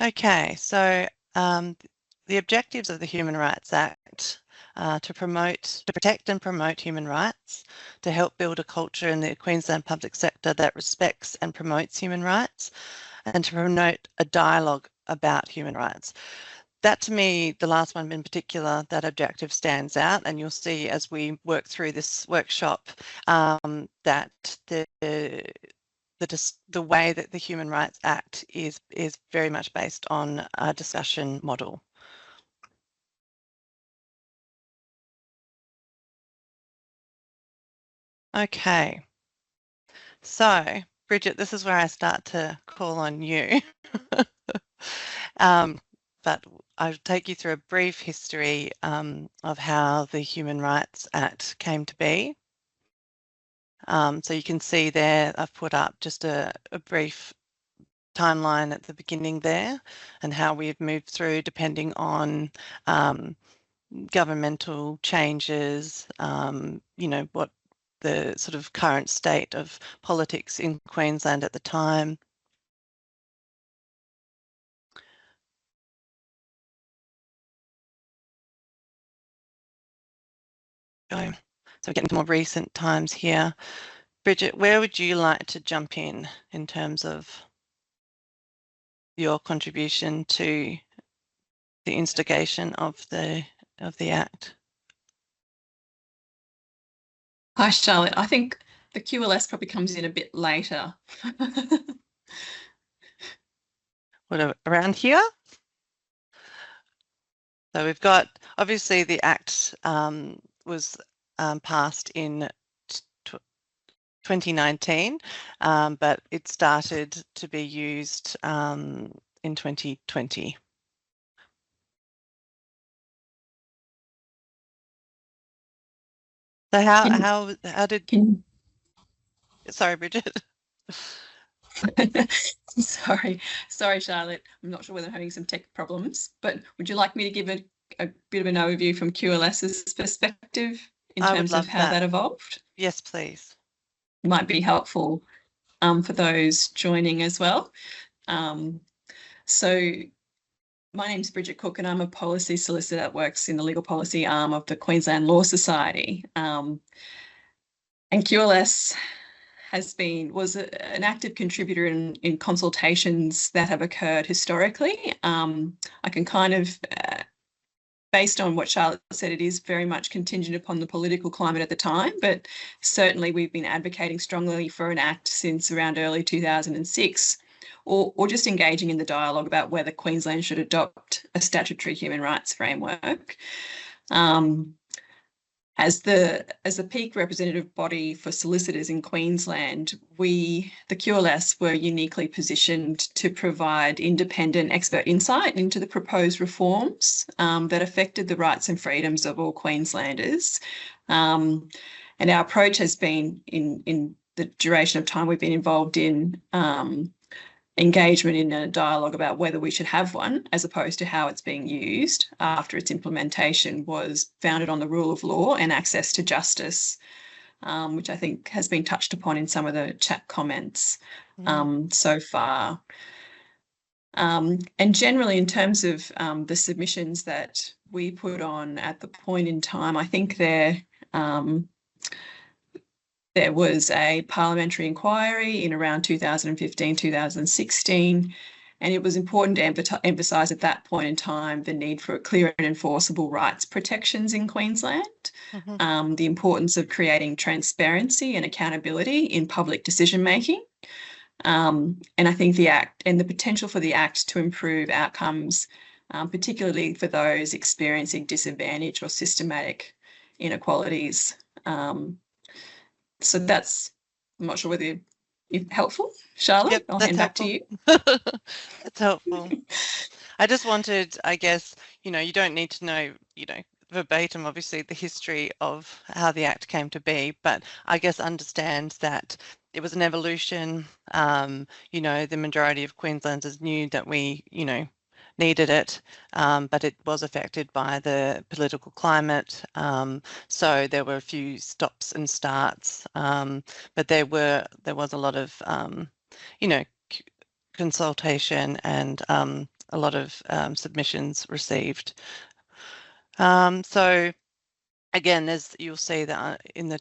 Okay, so the objectives of the Human Rights Act to protect and promote human rights, to help build a culture in the Queensland public sector that respects and promotes human rights, and to promote a dialogue about human rights. That, to me, the last one in particular, that objective stands out, and you'll see as we work through this workshop that the way that the Human Rights Act is very much based on a discussion model. Okay, so Bridget, this is where I start to call on you. But I'll take you through a brief history of how the Human Rights Act came to be. So you can see there, I've put up just a brief timeline at the beginning there and how we've moved through depending on governmental changes, you know, what the sort of current state of politics in Queensland at the time. So we're getting to more recent times here. Bridget, where would you like to jump in terms of your contribution to the instigation of the Act? Hi, Charlotte. I think the QLS probably comes in a bit later. What, around here? So we've got, obviously the Act was passed in 2019, but it started to be used in 2020. So how did? Sorry, Bridget. Sorry, Charlotte. I'm not sure whether I'm having some tech problems, but would you like me to give a bit of an overview from QLS's perspective in terms of how that evolved? Yes, please. It might be helpful for those joining as well. So my name's Bridget Cook and I'm a policy solicitor that works in the legal policy arm of the Queensland Law Society. And QLS was an active contributor in consultations that have occurred historically. I can kind of, based on what Charlotte said, it is very much contingent upon the political climate at the time, but certainly we've been advocating strongly for an act since around early 2006, or just engaging in the dialogue about whether Queensland should adopt a statutory human rights framework. As the peak representative body for solicitors in Queensland, the QLS were uniquely positioned to provide independent expert insight into the proposed reforms that affected the rights and freedoms of all Queenslanders. And our approach has been, in the duration of time we've been involved in engagement in a dialogue about whether we should have one, as opposed to how it's being used after its implementation, was founded on the rule of law and access to justice, which I think has been touched upon in some of the chat comments so far. And generally, in terms of the submissions that we put on at the point in time, I think there was a parliamentary inquiry in around 2015, 2016, and it was important to emphasise at that point in time the need for clear and enforceable rights protections in Queensland, the importance of creating transparency and accountability in public decision-making, and I think the Act and the potential for the Act to improve outcomes, particularly for those experiencing disadvantage or systematic inequalities. So that's, I'm not sure whether you're helpful, Charlotte. Yep, I'll hand back to you. That's helpful. I just wanted, I guess, you don't need to know, verbatim, obviously, the history of how the Act came to be, but I guess understand that it was an evolution. The majority of Queenslanders knew that we, needed it, but it was affected by the political climate. So there were a few stops and starts, but there was a lot of, consultation and a lot of submissions received. So again, you'll see that in the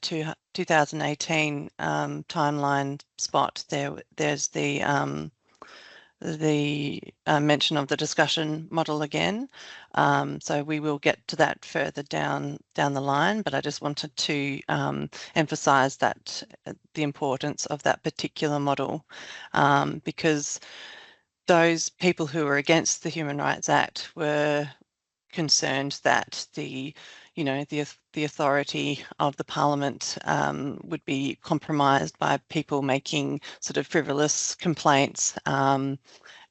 2018 timeline spot there's the mention of the discussion model again. So we will get to that further down the line, but I just wanted to emphasise that the importance of that particular model, because those people who were against the Human Rights Act were concerned that the authority of the Parliament would be compromised by people making sort of frivolous complaints and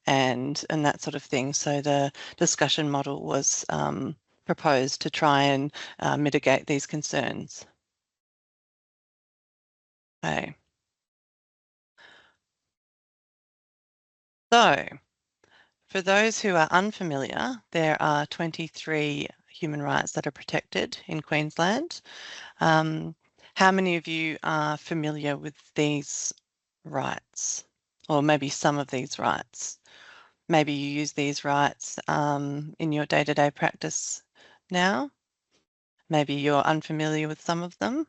that sort of thing. So the discussion model was proposed to try and mitigate these concerns. Okay. So for those who are unfamiliar, there are 23 human rights that are protected in Queensland. How many of you are familiar with these rights, or maybe some of these rights? Maybe you use these rights in your day-to-day practice now. Maybe you're unfamiliar with some of them.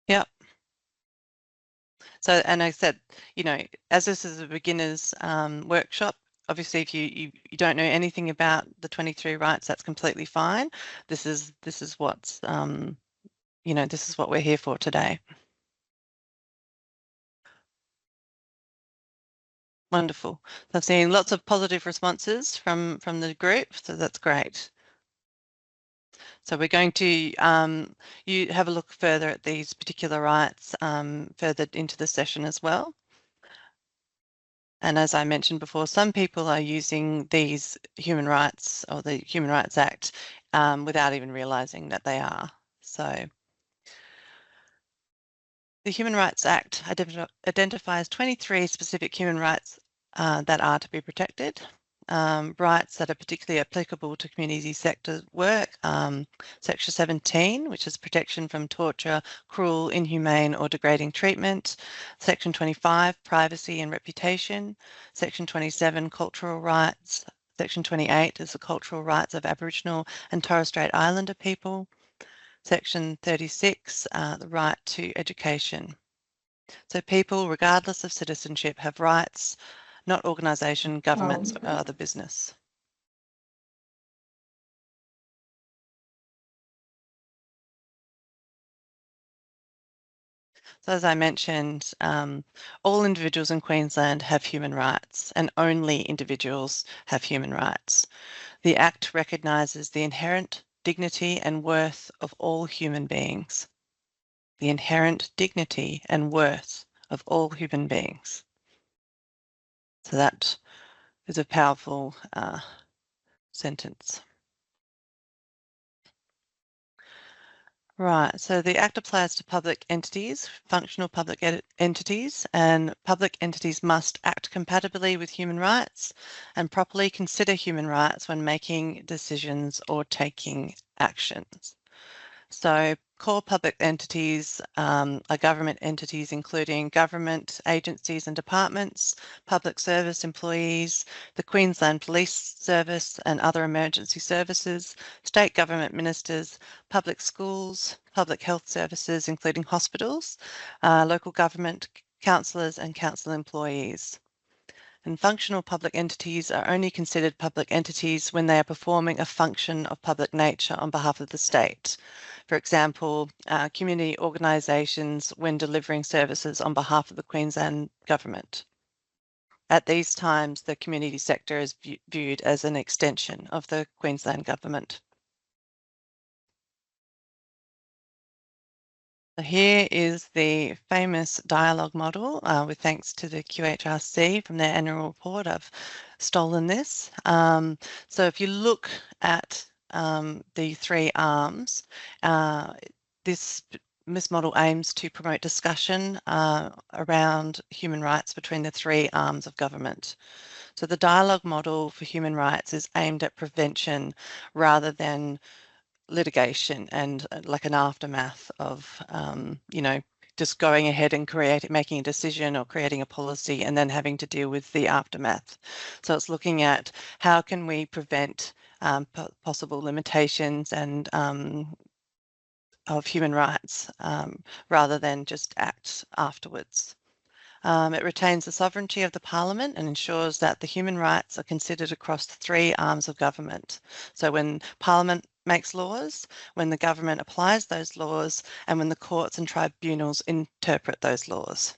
Yep. So, and I said, as this is a beginner's workshop, obviously if you don't know anything about the 23 rights, that's completely fine. This is what's this is what we're here for today. Wonderful. So I've seen lots of positive responses from the group, so that's great. So we're going to you have a look further at these particular rights further into the session as well. And as I mentioned before, some people are using these human rights or the Human Rights Act without even realising that they are. So the Human Rights Act identifies 23 specific human rights that are to be protected. Rights that are particularly applicable to community sector work. Section 17, which is protection from torture, cruel, inhumane or degrading treatment. Section 25, privacy and reputation. Section 27, cultural rights. Section 28 is the cultural rights of Aboriginal and Torres Strait Islander people. Section 36, the right to education. So people, regardless of citizenship, have rights, not organisation, governments or other business. So as I mentioned, all individuals in Queensland have human rights and only individuals have human rights. The Act recognises the inherent dignity and worth of all human beings. The inherent dignity and worth of all human beings. So that is a powerful sentence. Right, so the Act applies to public entities, functional public entities, and public entities must act compatibly with human rights and properly consider human rights when making decisions or taking actions. So core public entities are government entities including government agencies and departments, public service employees, the Queensland Police Service and other emergency services, state government ministers, public schools, public health services including hospitals, local government, councillors and council employees. And functional public entities are only considered public entities when they are performing a function of public nature on behalf of the state. For example, community organisations when delivering services on behalf of the Queensland Government. At these times, the community sector is viewed as an extension of the Queensland Government. So here is the famous dialogue model with thanks to the QHRC from their annual report. I've stolen this. So if you look at the three arms, this model aims to promote discussion around human rights between the three arms of government. So the dialogue model for human rights is aimed at prevention rather than litigation and like an aftermath of, you know, just going ahead and making a decision or creating a policy and then having to deal with the aftermath. So it's looking at how can we prevent possible limitations and of human rights rather than just act afterwards. It retains the sovereignty of the Parliament and ensures that the human rights are considered across the three arms of government. So when Parliament makes laws, when the government applies those laws, and when the courts and tribunals interpret those laws.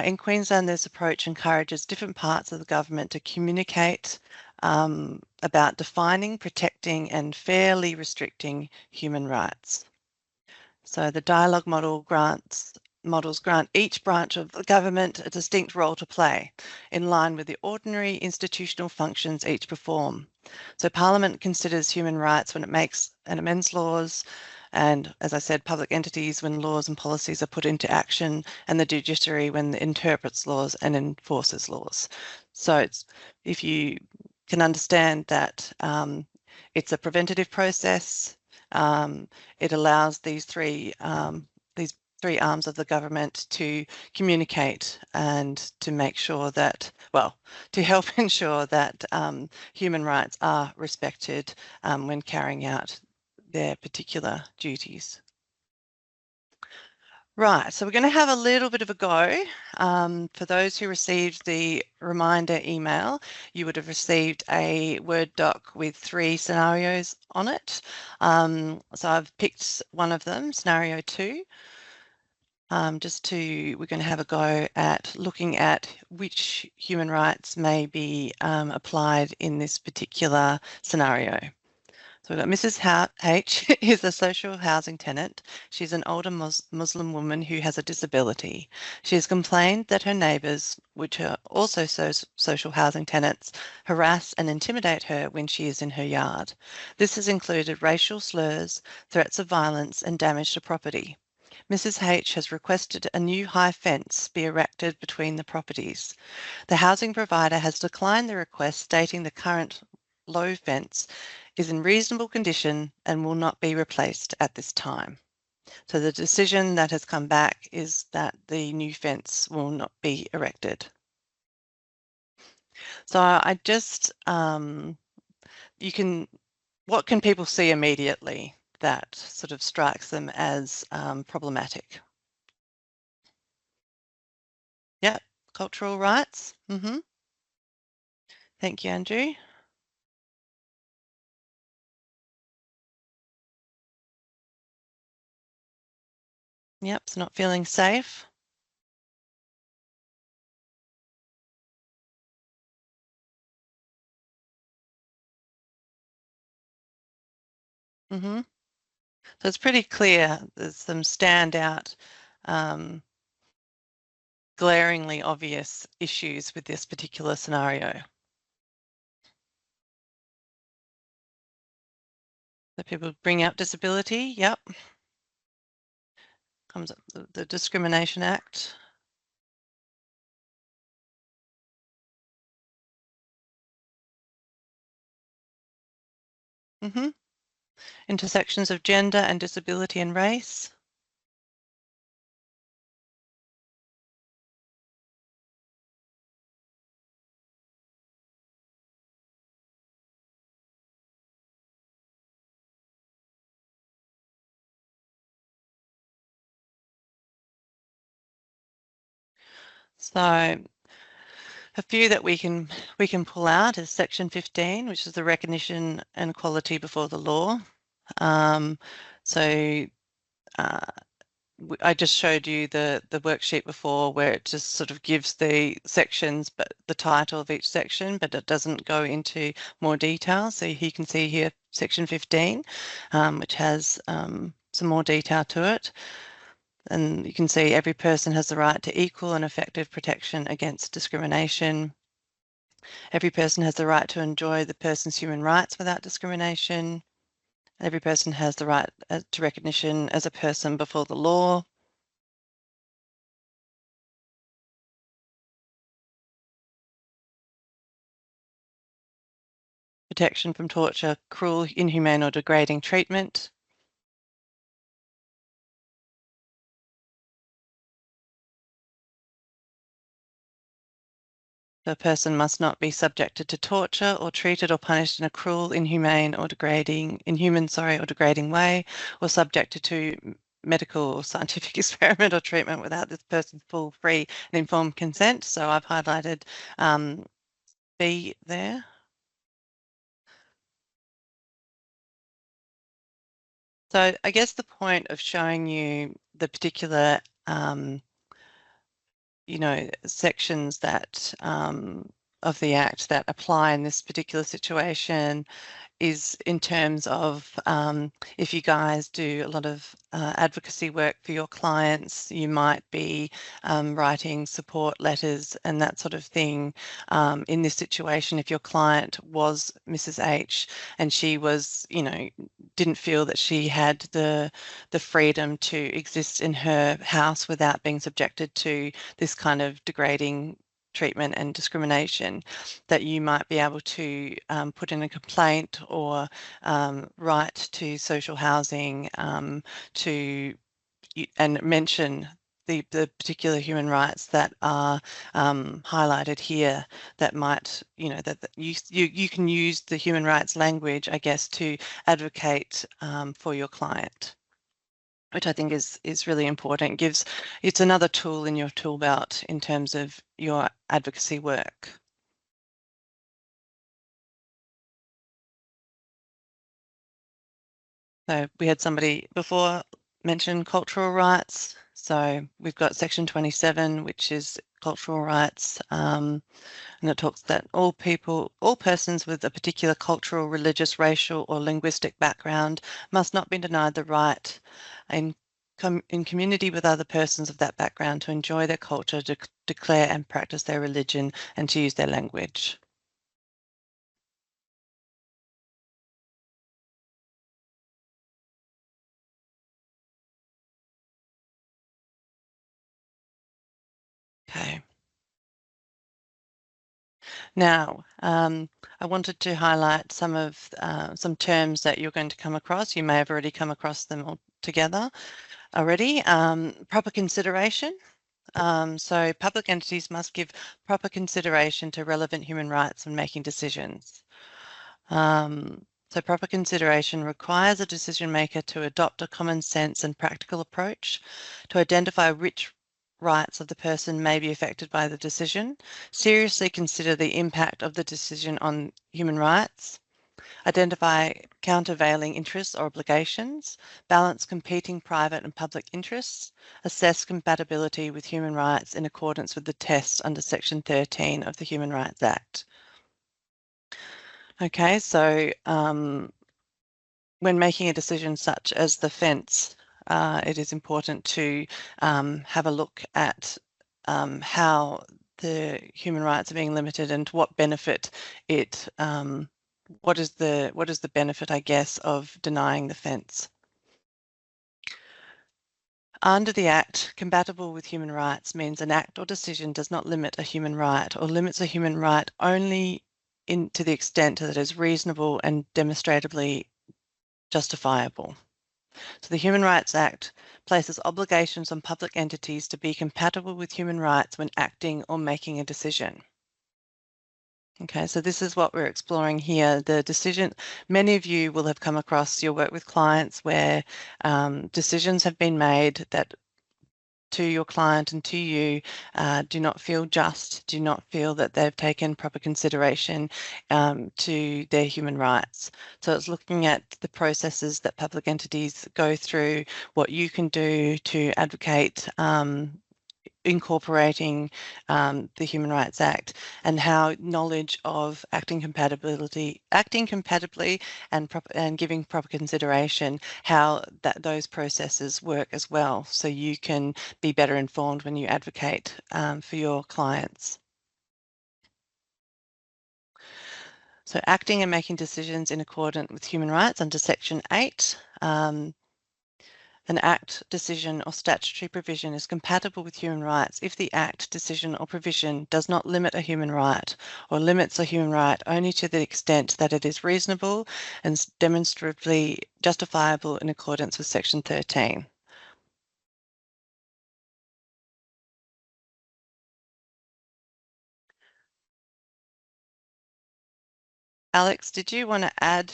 In Queensland, this approach encourages different parts of the government to communicate about defining, protecting, and fairly restricting human rights. So the dialogue models grant each branch of the government a distinct role to play, in line with the ordinary institutional functions each perform. So Parliament considers human rights when it makes and amends laws, and as I said, public entities when laws and policies are put into action, and the judiciary when it interprets laws and enforces laws. So if you can understand that it's a preventative process, it allows these three arms of the government to communicate and to make sure that, well, to help ensure that human rights are respected when carrying out their particular duties. Right, so we're going to have a little bit of a go. For those who received the reminder email, you would have received a Word doc with 3 scenarios on it. So I've picked one of them, scenario 2. We're going to have a go at looking at which human rights may be applied in this particular scenario. So we've got Mrs. H is a social housing tenant. She's an older Muslim woman who has a disability. She has complained that her neighbours, which are also social housing tenants, harass and intimidate her when she is in her yard. This has included racial slurs, threats of violence and damage to property. Mrs. H has requested a new high fence be erected between the properties. The housing provider has declined the request, stating the current low fence is in reasonable condition and will not be replaced at this time. So the decision that has come back is that the new fence will not be erected. So I just, what can people see immediately that sort of strikes them as problematic? Yeah, cultural rights. Thank you, Andrew. Yep, it's not feeling safe. So it's pretty clear there's some standout, glaringly obvious issues with this particular scenario. The people bring up disability, yep. Comes up the Discrimination Act. Intersections of gender and disability and race. So a few that we can pull out is Section 15, which is the recognition and equality before the law. I just showed you the worksheet before where it just sort of gives the sections, but the title of each section, but it doesn't go into more detail. So you can see here Section 15, which has some more detail to it. And you can see every person has the right to equal and effective protection against discrimination. Every person has the right to enjoy the person's human rights without discrimination. Every person has the right to recognition as a person before the law. protection from torture, cruel, inhumane or degrading treatment. The person must not be subjected to torture or treated or punished in a cruel, inhumane or degrading, or degrading way, or subjected to medical or scientific experiment or treatment without this person's full, free and informed consent. So I've highlighted B there. So I guess the point of showing you the particular, sections that of the Act that apply in this particular situation is in terms of if you guys do a lot of advocacy work for your clients, you might be writing support letters and that sort of thing. In this situation, if your client was Mrs. H and she was, didn't feel that she had the freedom to exist in her house without being subjected to this kind of degrading treatment and discrimination, that you might be able to put in a complaint or write to social housing and mention the particular human rights that are highlighted here that might, that you can use the human rights language, I guess, to advocate for your client, which I think is really important. It's another tool in your tool belt in terms of your advocacy work. So we had somebody before mention cultural rights. So we've got section 27, which is cultural rights. And it talks that all persons with a particular cultural, religious, racial or linguistic background must not be denied the right in community with other persons of that background to enjoy their culture, to declare and practice their religion and to use their language. Okay. Now, I wanted to highlight some terms that you're going to come across. You may have already come across them all together already. Proper consideration. So public entities must give proper consideration to relevant human rights when making decisions. So proper consideration requires a decision maker to adopt a common sense and practical approach to identify which rights of the person may be affected by the decision, seriously consider the impact of the decision on human rights, identify countervailing interests or obligations, balance competing private and public interests, assess compatibility with human rights in accordance with the tests under Section 13 of the Human Rights Act. Okay, so when making a decision such as the fence, it is important to have a look at how the human rights are being limited and to what benefit what is the benefit, I guess, of denying the fence. Under the Act, compatible with human rights means an act or decision does not limit a human right or limits a human right only to the extent that it is reasonable and demonstrably justifiable. So the Human Rights Act places obligations on public entities to be compatible with human rights when acting or making a decision. Okay, so this is what we're exploring here. The decision, many of you will have come across your work with clients where decisions have been made that to your client and to you do not feel just, do not feel that they've taken proper consideration to their human rights. So it's looking at the processes that public entities go through, what you can do to advocate incorporating the Human Rights Act, and how knowledge of acting compatibly and giving proper consideration, how those processes work as well, so you can be better informed when you advocate for your clients. So acting and making decisions in accordance with human rights under Section 8. An Act, decision or statutory provision is compatible with human rights if the Act, decision or provision does not limit a human right or limits a human right only to the extent that it is reasonable and demonstrably justifiable in accordance with Section 13. Alex, did you want to add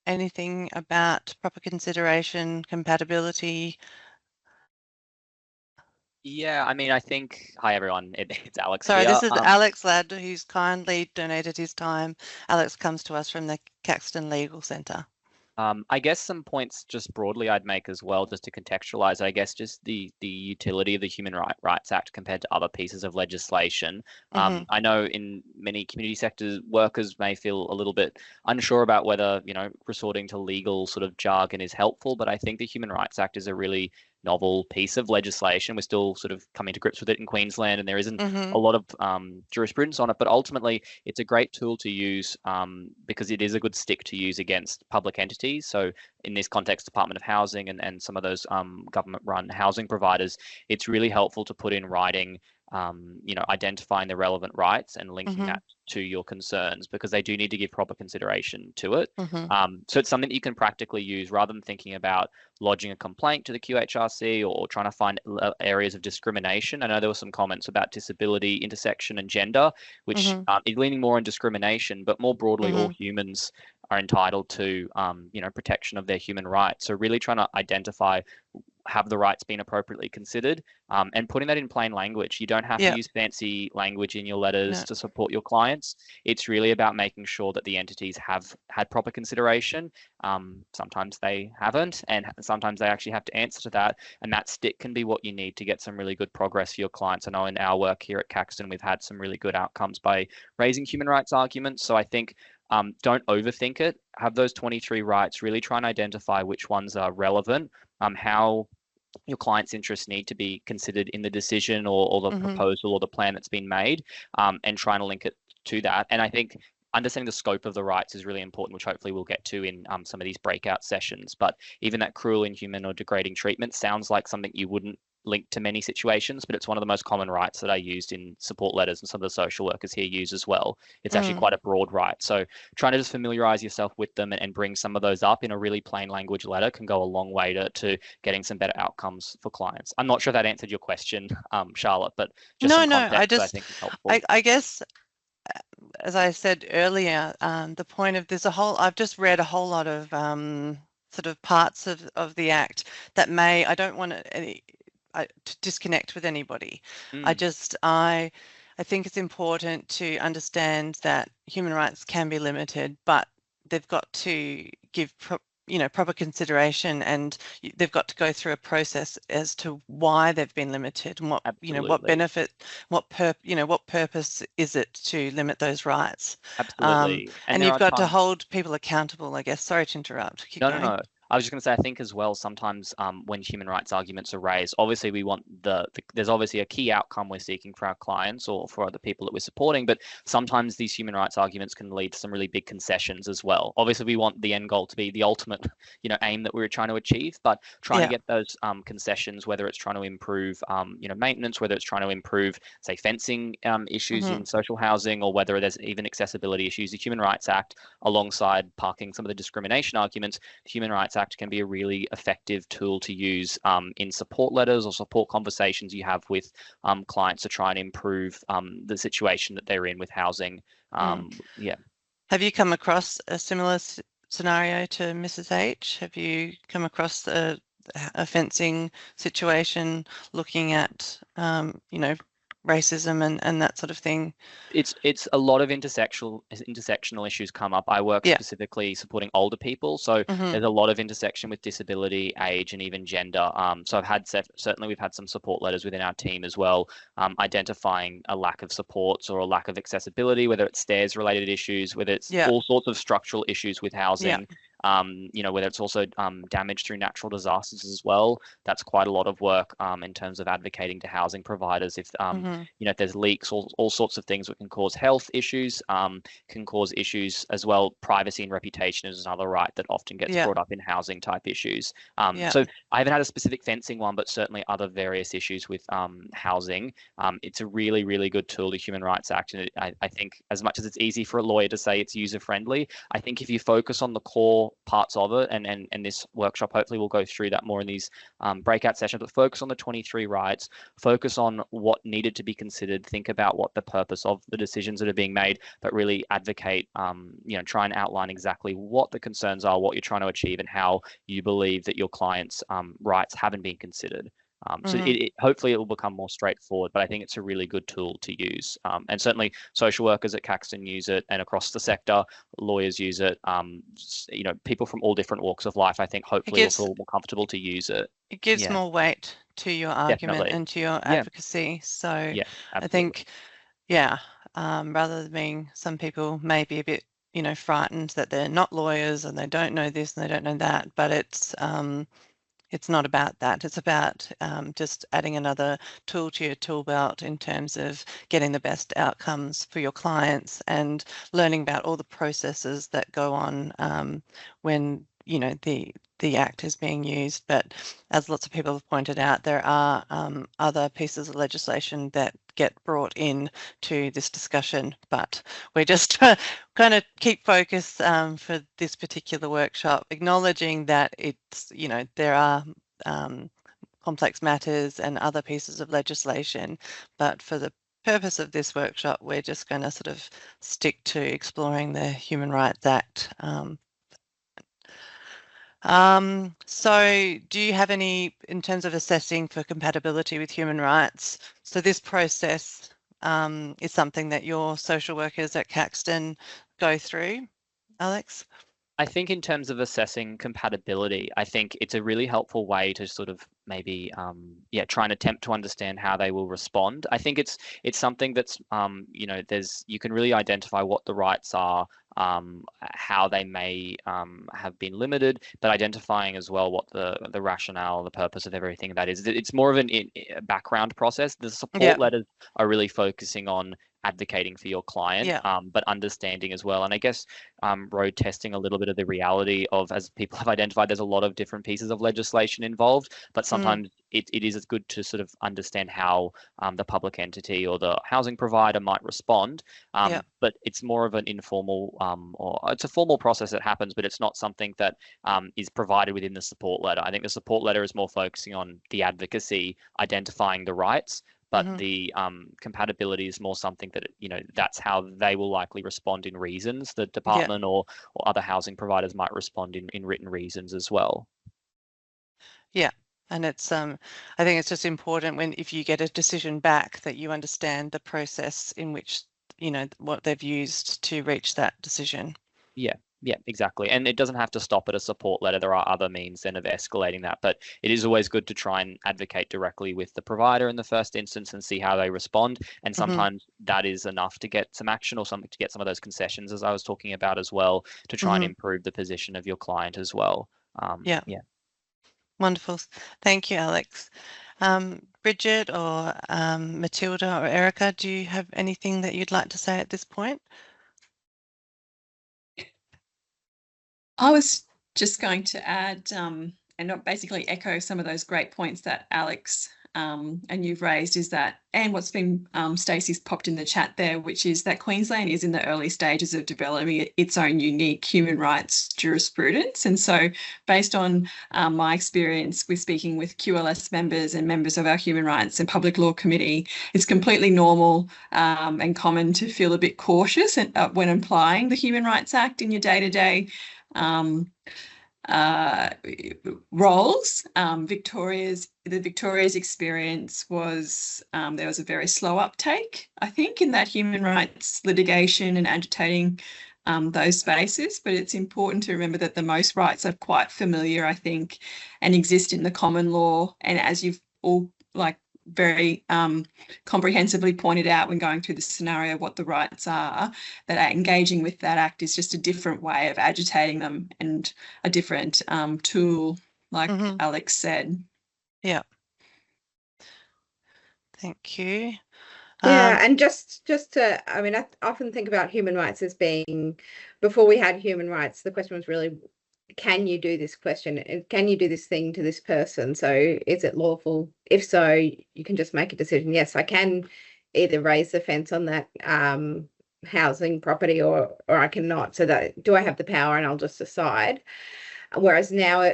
anything about proper consideration, compatibility? Yeah, I mean, I think, hi everyone, it's Alex Sorry, here. this is Alex Ladd, who's kindly donated his time. Alex comes to us from the Caxton Legal Centre. I guess some points just broadly I'd make as well, just to contextualize, I guess, just the utility of the Human Rights Act compared to other pieces of legislation. I know in many community sectors, workers may feel a little bit unsure about whether, resorting to legal sort of jargon is helpful, but I think the Human Rights Act is a really novel piece of legislation. We're still sort of coming to grips with it in Queensland, and there isn't a lot of jurisprudence on it. But ultimately, it's a great tool to use because it is a good stick to use against public entities. So in this context, Department of Housing and some of those government-run housing providers, it's really helpful to put in writing identifying the relevant rights and linking that to your concerns, because they do need to give proper consideration to it. So it's something that you can practically use rather than thinking about lodging a complaint to the QHRC or trying to find areas of discrimination. I know there were some comments about disability, intersection, and gender, which is leaning more on discrimination, but more broadly, all humans are entitled to, protection of their human rights. So really trying to identify, have the rights been appropriately considered, and putting that in plain language. You don't have to use fancy language in your letters to support your clients. It's really about making sure that the entities have had proper consideration. Sometimes they haven't, and sometimes they actually have to answer to that. And that stick can be what you need to get some really good progress for your clients. I know in our work here at Caxton, we've had some really good outcomes by raising human rights arguments. So I think don't overthink it. Have those 23 rights, really try and identify which ones are relevant, how your client's interests need to be considered in the decision or the proposal or the plan that's been made, and trying to link it to that. And I think understanding the scope of the rights is really important, which hopefully we'll get to in some of these breakout sessions. But even that cruel, inhuman, or degrading treatment sounds like something you wouldn't link to many situations, but it's one of the most common rights that I used in support letters, and some of the social workers here use as well. It's actually quite a broad right. So trying to just familiarize yourself with them and bring some of those up in a really plain language letter can go a long way to getting some better outcomes for clients. I'm not sure if that answered your question, Charlotte, but just some context I think is helpful. I guess, as I said earlier, the point of I've just read a whole lot of sort of parts of the Act that I don't want to disconnect with anybody. I think it's important to understand that human rights can be limited, but they've got to give proper consideration, and they've got to go through a process as to why they've been limited and what what benefit, what purpose is it to limit those rights. Absolutely. And you've got to hold people accountable, I guess. Sorry to interrupt. Keep going. No. I was just going to say, I think as well, sometimes when human rights arguments are raised, obviously we want there's obviously a key outcome we're seeking for our clients or for other people that we're supporting, but sometimes these human rights arguments can lead to some really big concessions as well. Obviously we want the end goal to be the ultimate, aim that we're trying to achieve, but trying to get those concessions, whether it's trying to improve, maintenance, whether it's trying to improve, say, fencing issues in social housing, or whether there's even accessibility issues, the Human Rights Act, alongside parking some of the discrimination arguments, the Human Rights Act can be a really effective tool to use in support letters or support conversations you have with clients to try and improve the situation that they're in with housing. Have you come across a similar scenario to Mrs. H? Have you come across a fencing situation looking at racism and that sort of thing? It's a lot of intersectional issues come up. I work specifically supporting older people, so there's a lot of intersection with disability, age, and even gender. So I've had certainly we've had some support letters within our team as well, identifying a lack of supports or a lack of accessibility, whether it's stairs related issues, whether it's all sorts of structural issues with housing. whether it's also damage through natural disasters as well. That's quite a lot of work in terms of advocating to housing providers. If if there's leaks, all sorts of things that can cause health issues, can cause issues as well. Privacy and reputation is another right that often gets brought up in housing type issues. So I haven't had a specific fencing one, but certainly other various issues with housing. It's a really, really good tool, the Human Rights Act. And I think as much as it's easy for a lawyer to say it's user friendly, I think if you focus on the core parts of it, and this workshop hopefully will go through that more in these breakout sessions, but focus on the 23 rights, focus on what needed to be considered, think about what the purpose of the decisions that are being made, but really advocate, try and outline exactly what the concerns are, what you're trying to achieve, and how you believe that your clients' rights haven't been considered. So hopefully it will become more straightforward, but I think it's a really good tool to use. And certainly social workers at Caxton use it, and across the sector, lawyers use it. People from all different walks of life, I think hopefully will feel more comfortable to use it. It gives more weight to your argument and to your advocacy. So I think, rather than being, some people may be a bit, frightened that they're not lawyers and they don't know this and they don't know that, but it's not about that. It's about just adding another tool to your tool belt in terms of getting the best outcomes for your clients and learning about all the processes that go on when the Act is being used. But as lots of people have pointed out, there are other pieces of legislation that get brought in to this discussion, but we're just kind of keep focus for this particular workshop, acknowledging that it's, there are complex matters and other pieces of legislation, but for the purpose of this workshop, we're just going to sort of stick to exploring the Human Rights Act. So do you have any, in terms of assessing for compatibility with human rights? So this process is something that your social workers at Caxton go through, Alex? I think in terms of assessing compatibility, I think it's a really helpful way to sort of maybe try and attempt to understand how they will respond. I think it's something that's you can really identify what the rights are, how they may have been limited, but identifying as well what the rationale, the purpose of everything that is. It's more of a background process. The support letters are really focusing on advocating for your client, but understanding as well. And I guess road testing a little bit of the reality of, as people have identified, there's a lot of different pieces of legislation involved, but sometimes it is good to sort of understand how the public entity or the housing provider might respond. But it's more of an informal, or it's a formal process that happens, but it's not something that is provided within the support letter. I think the support letter is more focusing on the advocacy, identifying the rights, but the compatibility is more something that, that's how they will likely respond in reasons. The department or other housing providers might respond in written reasons as well. Yeah. And it's, I think it's just important if you get a decision back, that you understand the process in which, what they've used to reach that decision. Yeah, exactly. And it doesn't have to stop at a support letter. There are other means then of escalating that, but it is always good to try and advocate directly with the provider in the first instance and see how they respond. And sometimes that is enough to get some action or something, to get some of those concessions, as I was talking about as well, to try and improve the position of your client as well. Yeah. Wonderful. Thank you, Alex. Bridget or Matilda or Erica, do you have anything that you'd like to say at this point? I was just going to add and not basically echo some of those great points that Alex and you've raised, is that, and what's been Stacey's popped in the chat there, which is that Queensland is in the early stages of developing its own unique human rights jurisprudence. And so based on my experience with speaking with QLS members and members of our Human Rights and Public Law Committee, it's completely normal and common to feel a bit cautious when applying the Human Rights Act in your day-to-day roles. Victoria's experience was there was a very slow uptake, I think, in that human rights litigation and agitating those spaces. But it's important to remember that the most rights are quite familiar, I think, and exist in the common law. And as you've all very comprehensively pointed out when going through the scenario what the rights are, that engaging with that act is just a different way of agitating them and a different tool, like Alex said. Yeah. Thank you. Yeah, and just to, I mean, I often think about human rights as being, before we had human rights, the question was really, can you do this question? Can you do this thing to this person? So is it lawful? If so, you can just make a decision. Yes, I can either raise the fence on that housing property, or I cannot. So that, do I have the power? And I'll just decide. Whereas now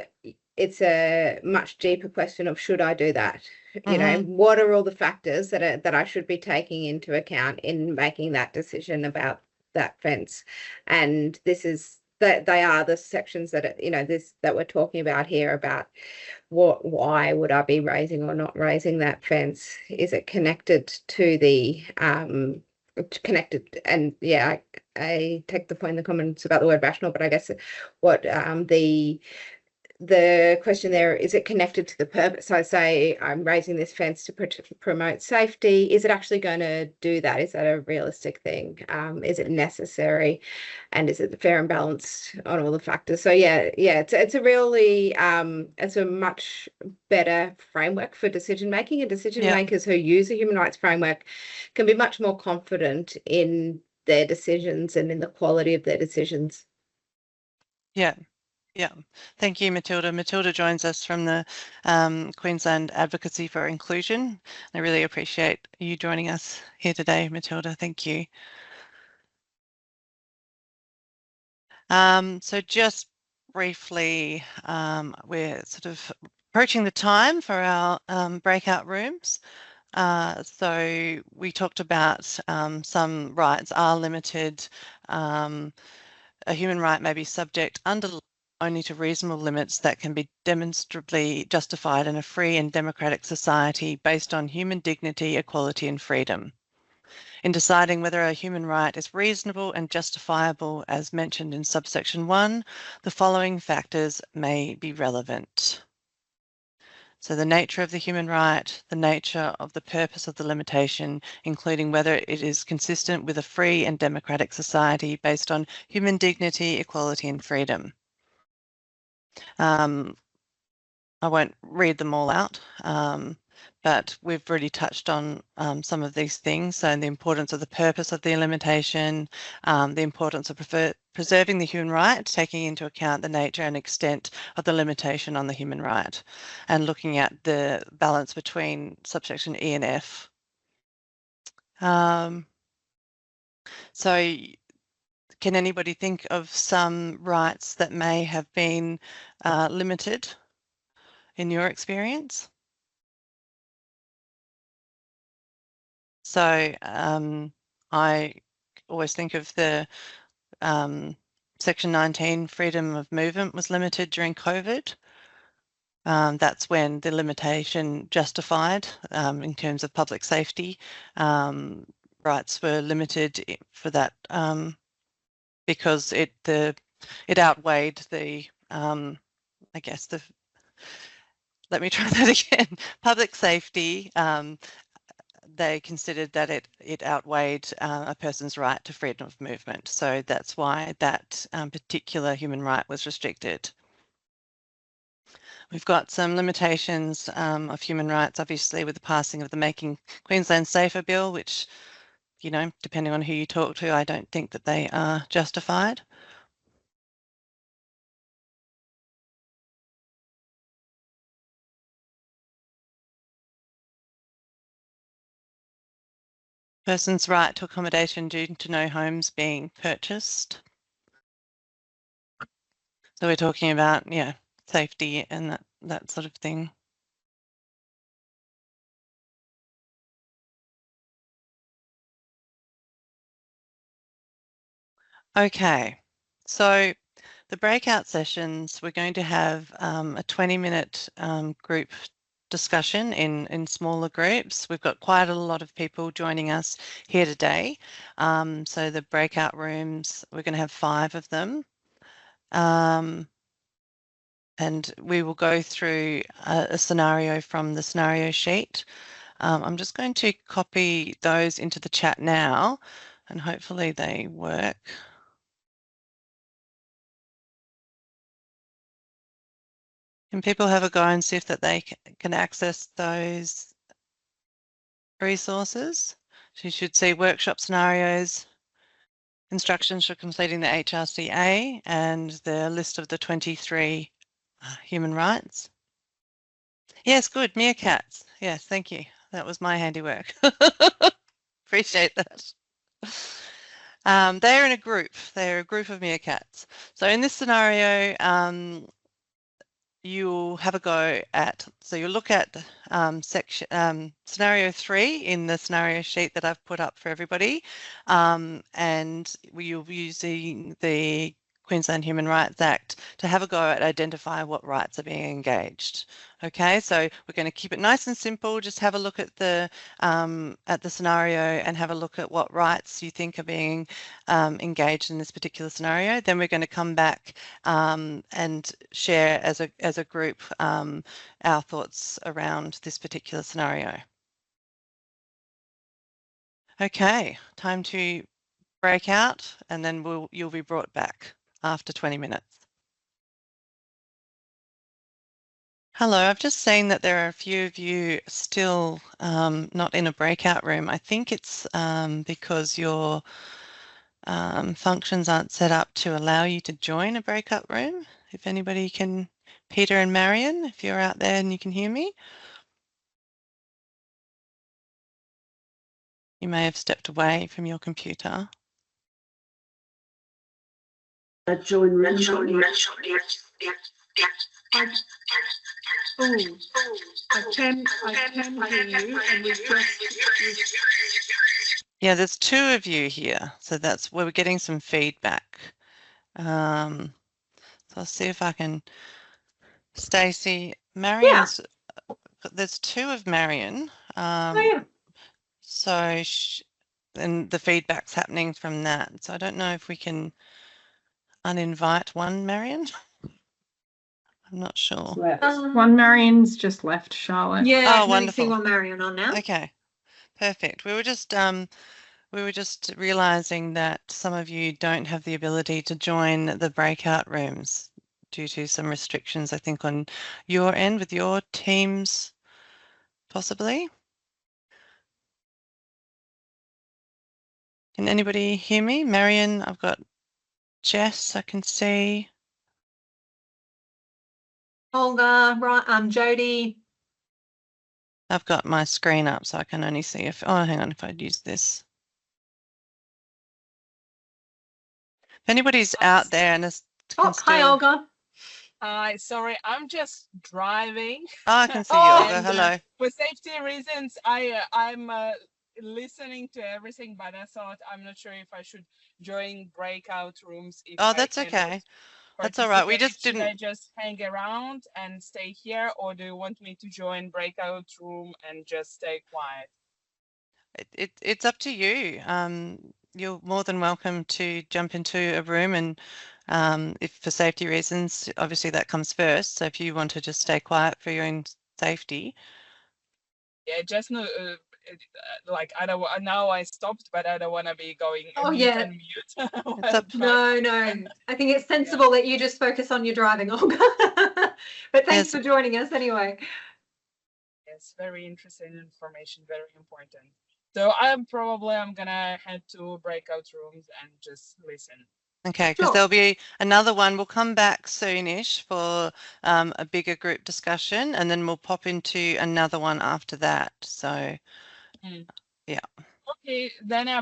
it's a much deeper question of, should I do that? You know, what are all the factors that I should be taking into account in making that decision about that fence? And this is that they are the sections that, you know, this that we're talking about here, about why would I be raising or not raising that fence? Is it connected to the connected? And yeah, I take the point in the comments about the word rational, but I guess what the question there, is it connected to the purpose? So I say I'm raising this fence to promote safety. Is it actually going to do that? Is that a realistic thing? Is it necessary? And is it fair and balanced on all the factors? So yeah, it's a really it's a much better framework for decision making, and decision makers who use a human rights framework can be much more confident in their decisions and in the quality of their decisions. Yeah. Yeah, thank you, Matilda. Matilda joins us from the Queensland Advocacy for Inclusion. I really appreciate you joining us here today, Matilda. Thank you. So just briefly, we're sort of approaching the time for our breakout rooms. So we talked about some rights are limited. A human right may be subject only to reasonable limits that can be demonstrably justified in a free and democratic society based on human dignity, equality and freedom. In deciding whether a human right is reasonable and justifiable, as mentioned in subsection 1, the following factors may be relevant. So the nature of the human right, the nature of the purpose of the limitation, including whether it is consistent with a free and democratic society based on human dignity, equality and freedom. I won't read them all out, but we've already touched on some of these things. So the importance of the purpose of the limitation, the importance of preserving the human right, taking into account the nature and extent of the limitation on the human right, and looking at the balance between subsection E and F. So can anybody think of some rights that may have been limited in your experience? So I always think of the Section 19 freedom of movement was limited during COVID. That's when the limitation justified in terms of public safety. Rights were limited for that because it outweighed the I guess let me try that again. Public safety, they considered that it outweighed a person's right to freedom of movement. So that's why that particular human right was restricted. We've got some limitations of human rights, obviously, with the passing of the Making Queensland Safer Bill, which, you know, depending on who you talk to, I don't think that they are justified. Person's right to accommodation due to no homes being purchased. So we're talking about, yeah, safety and that sort of thing. Okay, so the breakout sessions, we're going to have a 20-minute group discussion in smaller groups. We've got quite a lot of people joining us here today. So the breakout rooms, we're going to have 5 of them. And we will go through a scenario from the scenario sheet. I'm just going to copy those into the chat now, and hopefully they work. Can people have a go and see if that they can access those resources? So you should see workshop scenarios, instructions for completing the HRCA, and the list of the 23 human rights. Yes, good, meerkats. Yes, thank you. That was my handiwork. Appreciate that. They're in a group. They're a group of meerkats. So in this scenario, you'll have a go at, so you'll look at scenario 3 in the scenario sheet that I've put up for everybody, and you'll be using the Queensland Human Rights Act to have a go at identify what rights are being engaged. Okay, so we're going to keep it nice and simple. Just have a look at the scenario and have a look at what rights you think are being engaged in this particular scenario. Then we're going to come back and share as a group our thoughts around this particular scenario. Okay, time to break out, and then you'll be brought back after 20 minutes. Hello, I've just seen that there are a few of you still not in a breakout room. I think it's because your functions aren't set up to allow you to join a breakout room. If anybody can, Peter and Marion, if you're out there and you can hear me. You may have stepped away from your computer. Join room. I can hear you, and we've just. Yeah, there's 2 of you here, so that's where we're getting some feedback. So I'll see if I can. Stacey, Marion's. There's 2 of Marion. So and the feedback's happening from that. So I don't know if we can uninvite one Marion. I'm not sure. One Marion's just left, Charlotte. Yeah, oh, wonderful. see one Marion on now. Okay, perfect. We were just realizing that some of you don't have the ability to join the breakout rooms due to some restrictions, I think, on your end with your teams, possibly. Can anybody hear me? Marion, I've got Jess, I can see. Olga, right, Jody. I've got my screen up, so I can only see if, oh, hang on, if I'd use this. If anybody's out there and is hi, Olga. Hi, sorry, I'm just driving. Oh, I can see you, Olga. Hello. For safety reasons, I'm listening to everything, but I thought I'm not sure if I should join breakout rooms. Oh, that's okay. That's all right. We just didn't. Should I just hang around and stay here, or do you want me to join breakout room and just stay quiet? It's up to you. You're more than welcome to jump into a room, and if for safety reasons, obviously that comes first. So if you want to just stay quiet for your own safety. Yeah, just no. Like I don't. Now I stopped, but I don't want to be going. Yeah. Mute. No. I think it's sensible that you just focus on your driving, Olga. But thanks for joining us anyway. Yes, very interesting information. Very important. So I'm gonna head to breakout rooms and just listen. Okay, because there'll be another one. We'll come back soonish for a bigger group discussion, and then we'll pop into another one after that. So, yeah. Okay, then I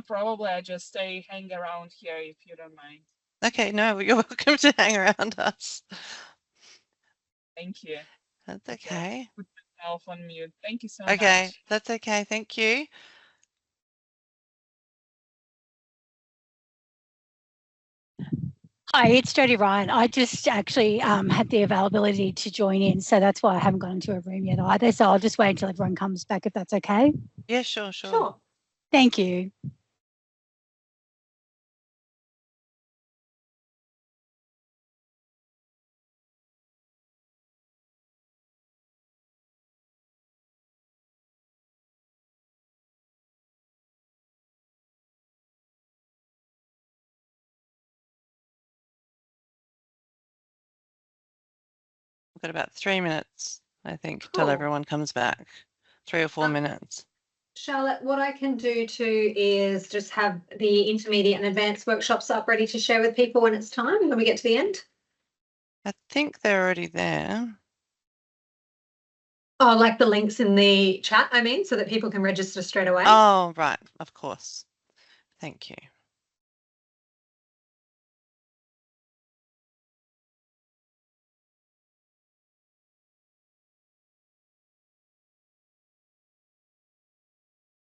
just hang around here if you don't mind. Okay, no, you're welcome to hang around us. Thank you. That's okay. Put myself on mute. Thank you so much. Okay, that's okay. Thank you. Hi, it's Jodie Ryan. I just actually had the availability to join in, so that's why I haven't gone into a room yet either. So I'll just wait until everyone comes back, if that's okay. Yeah, sure. Thank you. got about 3 minutes, I think, till everyone comes back. 3 or 4 minutes. Charlotte, what I can do too is just have the intermediate and advanced workshops up ready to share with people when it's time, when we get to the end. I think they're already there. Oh, like the links in the chat, I mean, so that people can register straight away. Oh, right, of course. Thank you.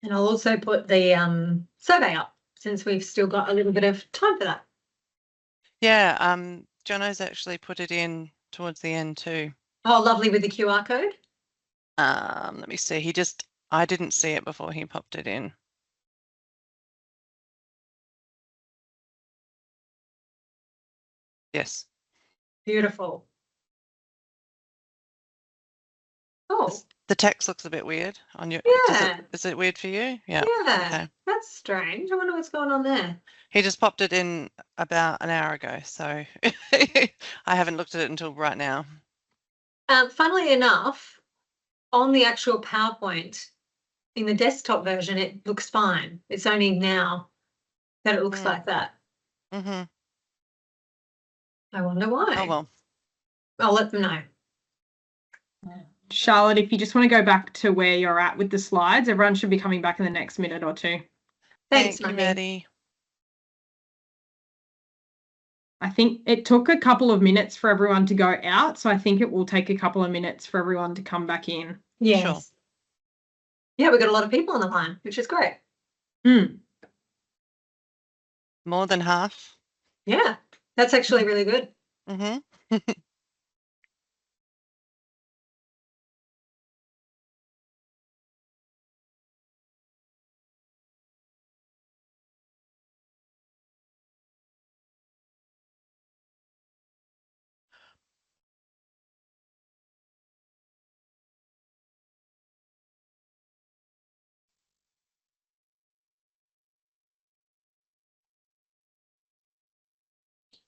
And I'll also put the survey up since we've still got a little bit of time for that. Yeah, Jono's actually put it in towards the end too. Oh, lovely, with the QR code. Let me see. I didn't see it before he popped it in. Yes. Beautiful. Oh, The text looks a bit weird on your. yeah. Is it weird for you? Yeah. Yeah. Okay. That's strange. I wonder what's going on there. He just popped it in about an hour ago, so I haven't looked at it until right now. Funnily enough, on the actual PowerPoint, in the desktop version, it looks fine. It's only now that it looks like that. Mm-hmm. I wonder why. Oh, well. I'll let them know. Charlotte, if you just want to go back to where you're at with the slides, everyone should be coming back in the next minute or two. Thanks, Thank you, Maddie. I think it took a couple of minutes for everyone to go out, so I think it will take a couple of minutes for everyone to come back in. Yes. Sure. Yeah, we've got a lot of people on the line, which is great. More than half. Yeah, that's actually really good. Mm-hmm.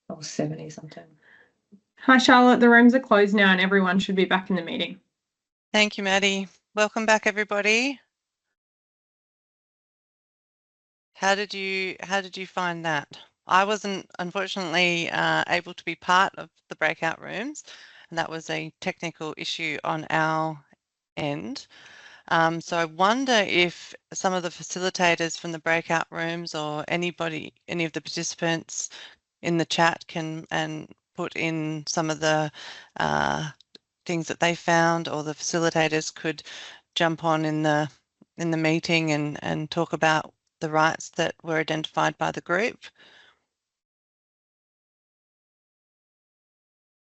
Oh, 70 something. Hi, Charlotte. The rooms are closed now and everyone should be back in the meeting. Thank you, Maddie. Welcome back, everybody. How did you find that? I wasn't, unfortunately, able to be part of the breakout rooms, and that was a technical issue on our end. So I wonder if some of the facilitators from the breakout rooms or any of the participants in the chat can put in some of the things that they found, or the facilitators could jump on in the meeting and talk about the rights that were identified by the group.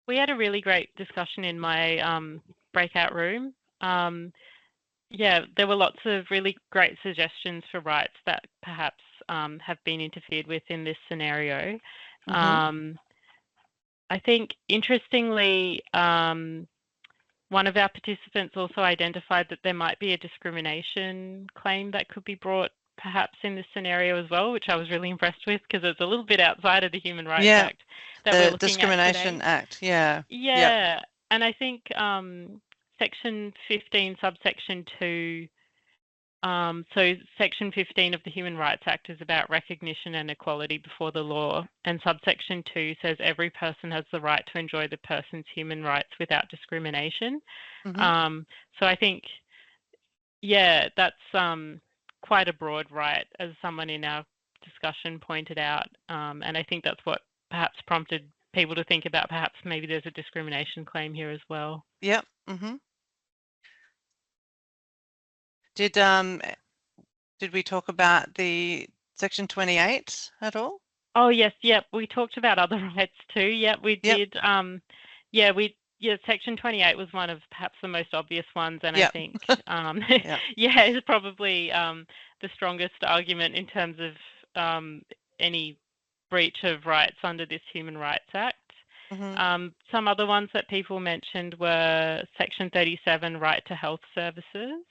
We had a really great discussion in my breakout room. Yeah, there were lots of really great suggestions for rights that perhaps have been interfered with in this scenario. I think, interestingly, one of our participants also identified that there might be a discrimination claim that could be brought perhaps in this scenario as well, which I was really impressed with because it's a little bit outside of the Human Rights Act that we're looking Discrimination at Act, yeah. Yeah, and I think Section 15, subsection 2, so Section 15 of the Human Rights Act is about recognition and equality before the law, and subsection 2 says every person has the right to enjoy the person's human rights without discrimination. So I think, yeah, that's quite a broad right, as someone in our discussion pointed out, and I think that's what perhaps prompted people to think about perhaps maybe there's a discrimination claim here as well. Yep. Did we talk about the Section 28 at all? Oh yes, yep. We talked about other rights too. Yep, we did. Section 28 was one of perhaps the most obvious ones, and I think it's probably the strongest argument in terms of any breach of rights under this Human Rights Act. Some other ones that people mentioned were Section 37, right to health services,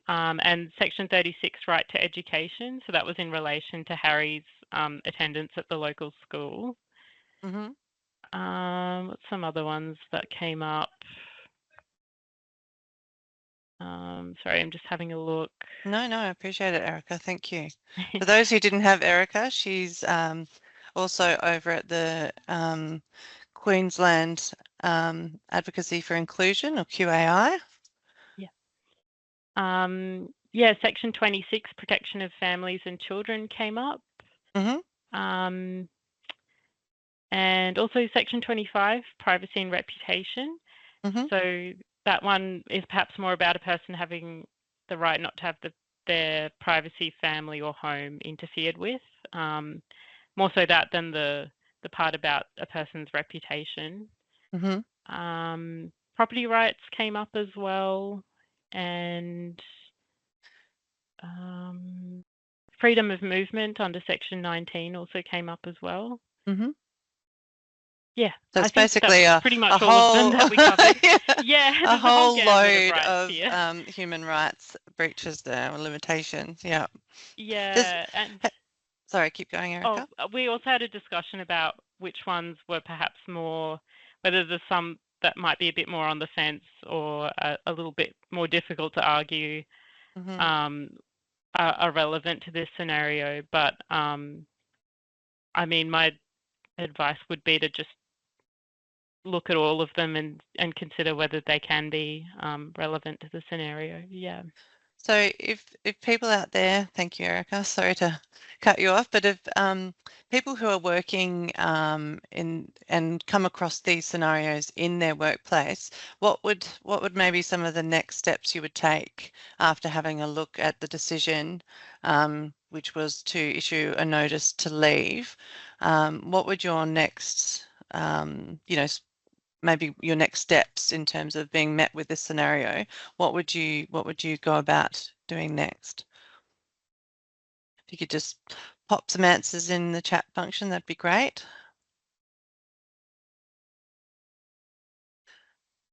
and Section 36, right to education. So that was in relation to Harry's attendance at the local school. What's some other ones that came up? Sorry, I'm just having a look. No, I appreciate it, Erica. Thank you. For those who didn't have Erica, she's also over at the Queensland Advocacy for Inclusion, or QAI. Yeah, Section 26, Protection of Families and Children, came up. And also Section 25, Privacy and Reputation. So that one is perhaps more about a person having the right not to have their privacy, family or home interfered with. More so that than the part about a person's reputation. Property rights came up as well, and freedom of movement under Section 19 also came up as well. Yeah, so it's basically pretty much a all whole, of them that we covered. Yeah, a whole load of of human rights breaches there, or limitations. Yeah. And sorry, keep going, Erica. We also had a discussion about which ones were perhaps more, whether there's some that might be a bit more on the fence or a little bit more difficult to argue are relevant to this scenario. But I mean, my advice would be to just look at all of them and consider whether they can be relevant to the scenario. Yeah. So if people out there, thank you, Erica, sorry to cut you off, but if people who are working in and come across these scenarios in their workplace, what would maybe some of the next steps you would take after having a look at the decision, which was to issue a notice to leave? What would your next, maybe your next steps in terms of being met with this scenario, what would you go about doing next? If you could just pop some answers in the chat function, that'd be great.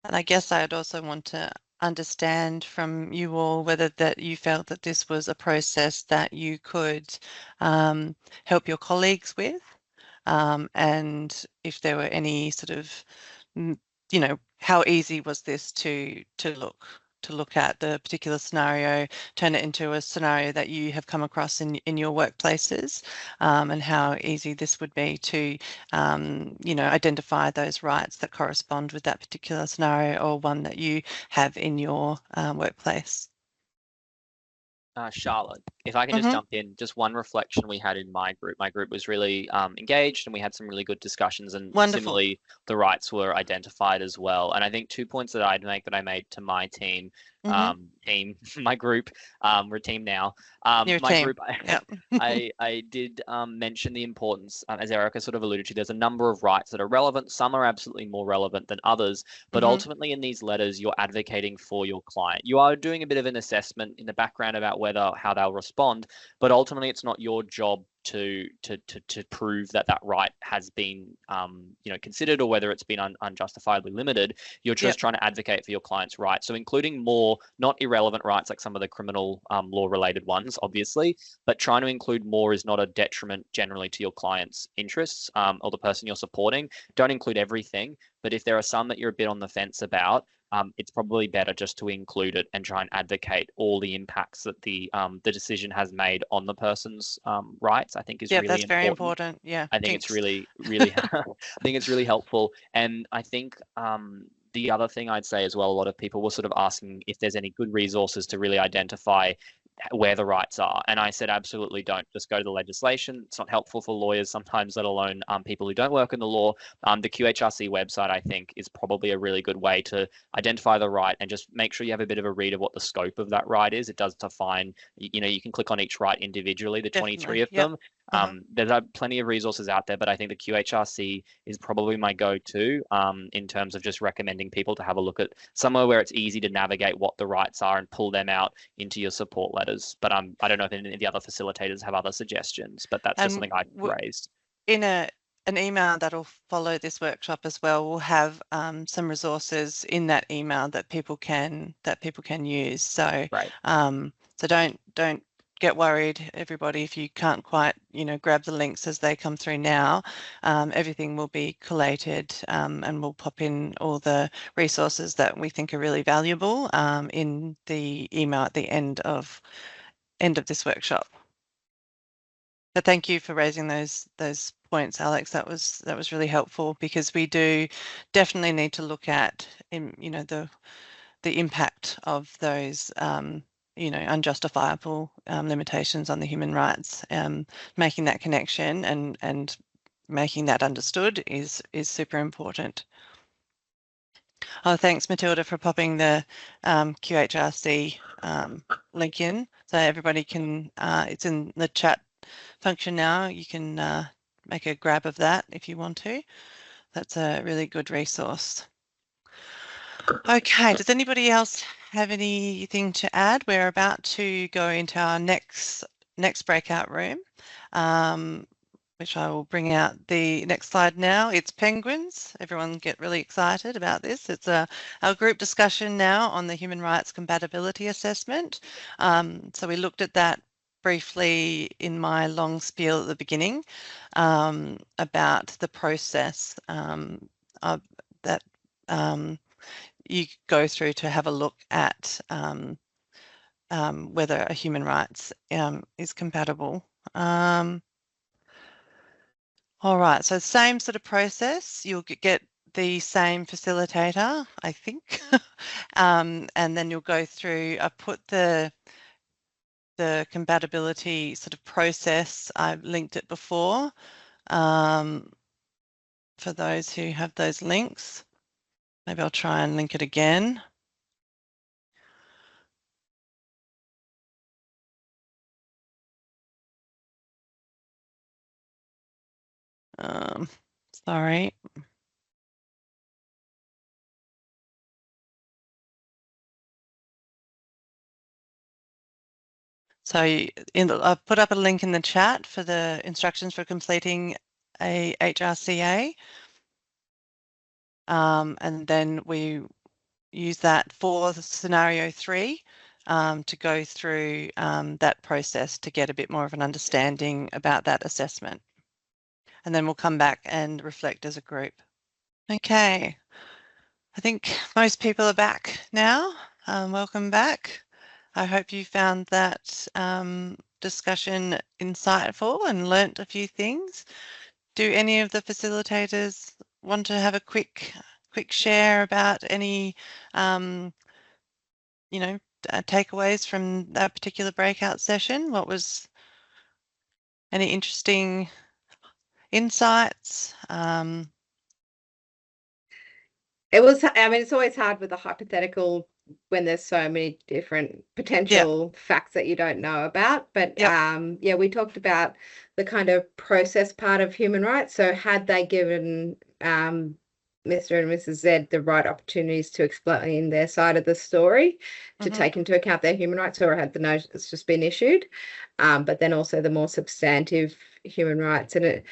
And I guess I'd also want to understand from you all whether that you felt that this was a process that you could help your colleagues with, and if there were any sort of, how easy was this to look at the particular scenario, turn it into a scenario that you have come across in your workplaces, and how easy this would be to, identify those rights that correspond with that particular scenario or one that you have in your workplace. Charlotte, if I can just jump in, just one reflection we had in my group. My group was really engaged and we had some really good discussions, and similarly, the rights were identified as well. And I think 2 points that I made to my team, my group, we're a team now. Group, I did mention the importance, as Erica sort of alluded to, there's a number of rights that are relevant. Some are absolutely more relevant than others, but ultimately in these letters, you're advocating for your client. You are doing a bit of an assessment in the background about how they'll respond, but ultimately it's not your job to prove that right has been considered, or whether it's been unjustifiably limited. You're just trying to advocate for your client's rights. So including more not irrelevant rights like some of the criminal law related ones, obviously, but trying to include more is not a detriment generally to your client's interests or the person you're supporting. Don't include everything, but if there are some that you're a bit on the fence about, it's probably better just to include it and try and advocate all the impacts that the decision has made on the person's rights. I think is really important. Very important. Yeah, I think it's really I think it's really helpful. And I think the other thing I'd say as well, a lot of people were sort of asking if there's any good resources to really identify where the rights are. And I said, absolutely don't. Just go to the legislation. It's not helpful for lawyers sometimes, let alone people who don't work in the law. The QHRC website, I think, is probably a really good way to identify the right and just make sure you have a bit of a read of what the scope of that right is. It does define, you can click on each right individually, the 23 of them. There's plenty of resources out there, but I think the QHRC is probably my go-to in terms of just recommending people to have a look at somewhere where it's easy to navigate what the rights are and pull them out into your support letters. But I don't know if any of the other facilitators have other suggestions, but that's just something I raised. In an email that'll follow this workshop as well, we'll have some resources in that email that people can use. So so don't get worried, everybody, if you can't quite, grab the links as they come through now. Everything will be collated, and we'll pop in all the resources that we think are really valuable in the email at the end of this workshop. But thank you for raising those points, Alex. That was really helpful, because we do definitely need to look at, the impact of those unjustifiable limitations on the human rights. Making that connection and making that understood is super important. Oh, thanks, Matilda, for popping the QHRC link in, so everybody can. It's in the chat function now. You can make a grab of that if you want to. That's a really good resource. Okay, does anybody else have anything to add? We're about to go into our next breakout room, which I will bring out the next slide now. It's penguins. Everyone get really excited about this. It's our group discussion now on the human rights compatibility assessment. So we looked at that briefly in my long spiel at the beginning about the process of that you go through to have a look at whether a human rights is compatible. All right, so same sort of process. You'll get the same facilitator, I think, and then you'll go through. I put the compatibility sort of process. I've linked it before for those who have those links. Maybe I'll try and link it again. Sorry. So I've put up a link in the chat for the instructions for completing a HRCA. And then we use that for the scenario 3 to go through that process to get a bit more of an understanding about that assessment. And then we'll come back and reflect as a group. Okay, I think most people are back now. Welcome back. I hope you found that discussion insightful and learnt a few things. Do any of the facilitators want to have a quick share about any takeaways from that particular breakout session? What was any interesting insights? It was, I mean, it's always hard with a hypothetical when there's so many different potential facts that you don't know about. But yeah, we talked about the kind of process part of human rights. So had they given Mr. and Mrs. Z the right opportunities to explain their side of the story, to take into account their human rights, or had the notice just been issued? But then also the more substantive human rights. And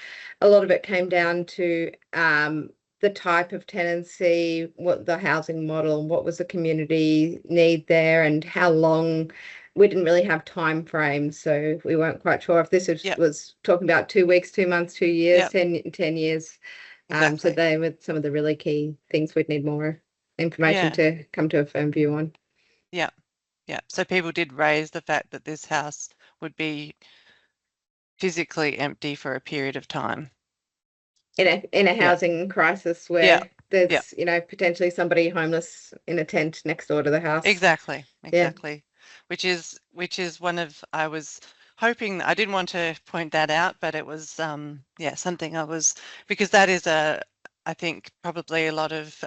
a lot of it came down to the type of tenancy, what the housing model, what was the community need there, and how long. We didn't really have time frames, so we weren't quite sure if this was talking about 2 weeks, 2 months, 2 years, 10 years. Exactly. So they were some of the really key things we'd need more information to come to a firm view on. Yeah. So people did raise the fact that this house would be physically empty for a period of time. In a housing crisis where there's potentially somebody homeless in a tent next door to the house. Exactly. Which is one of, I was hoping, I didn't want to point that out, but it was something I was, because that is I think probably a lot of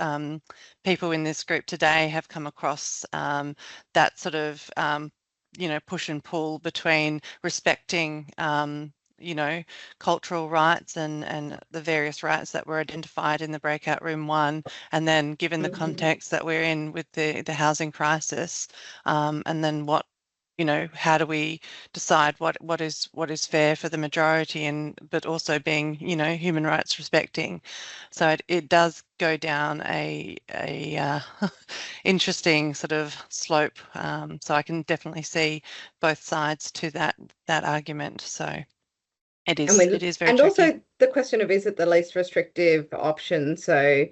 people in this group today have come across that sort of push and pull between respecting cultural rights and the various rights that were identified in the breakout room 1, and then given the context that we're in with the housing crisis, and then what how do we decide what is fair for the majority, but also being, human rights respecting. So it does go down a interesting sort of slope. So I can definitely see both sides to that argument. So it is very and tricky. Also the question of, is it the least restrictive option? So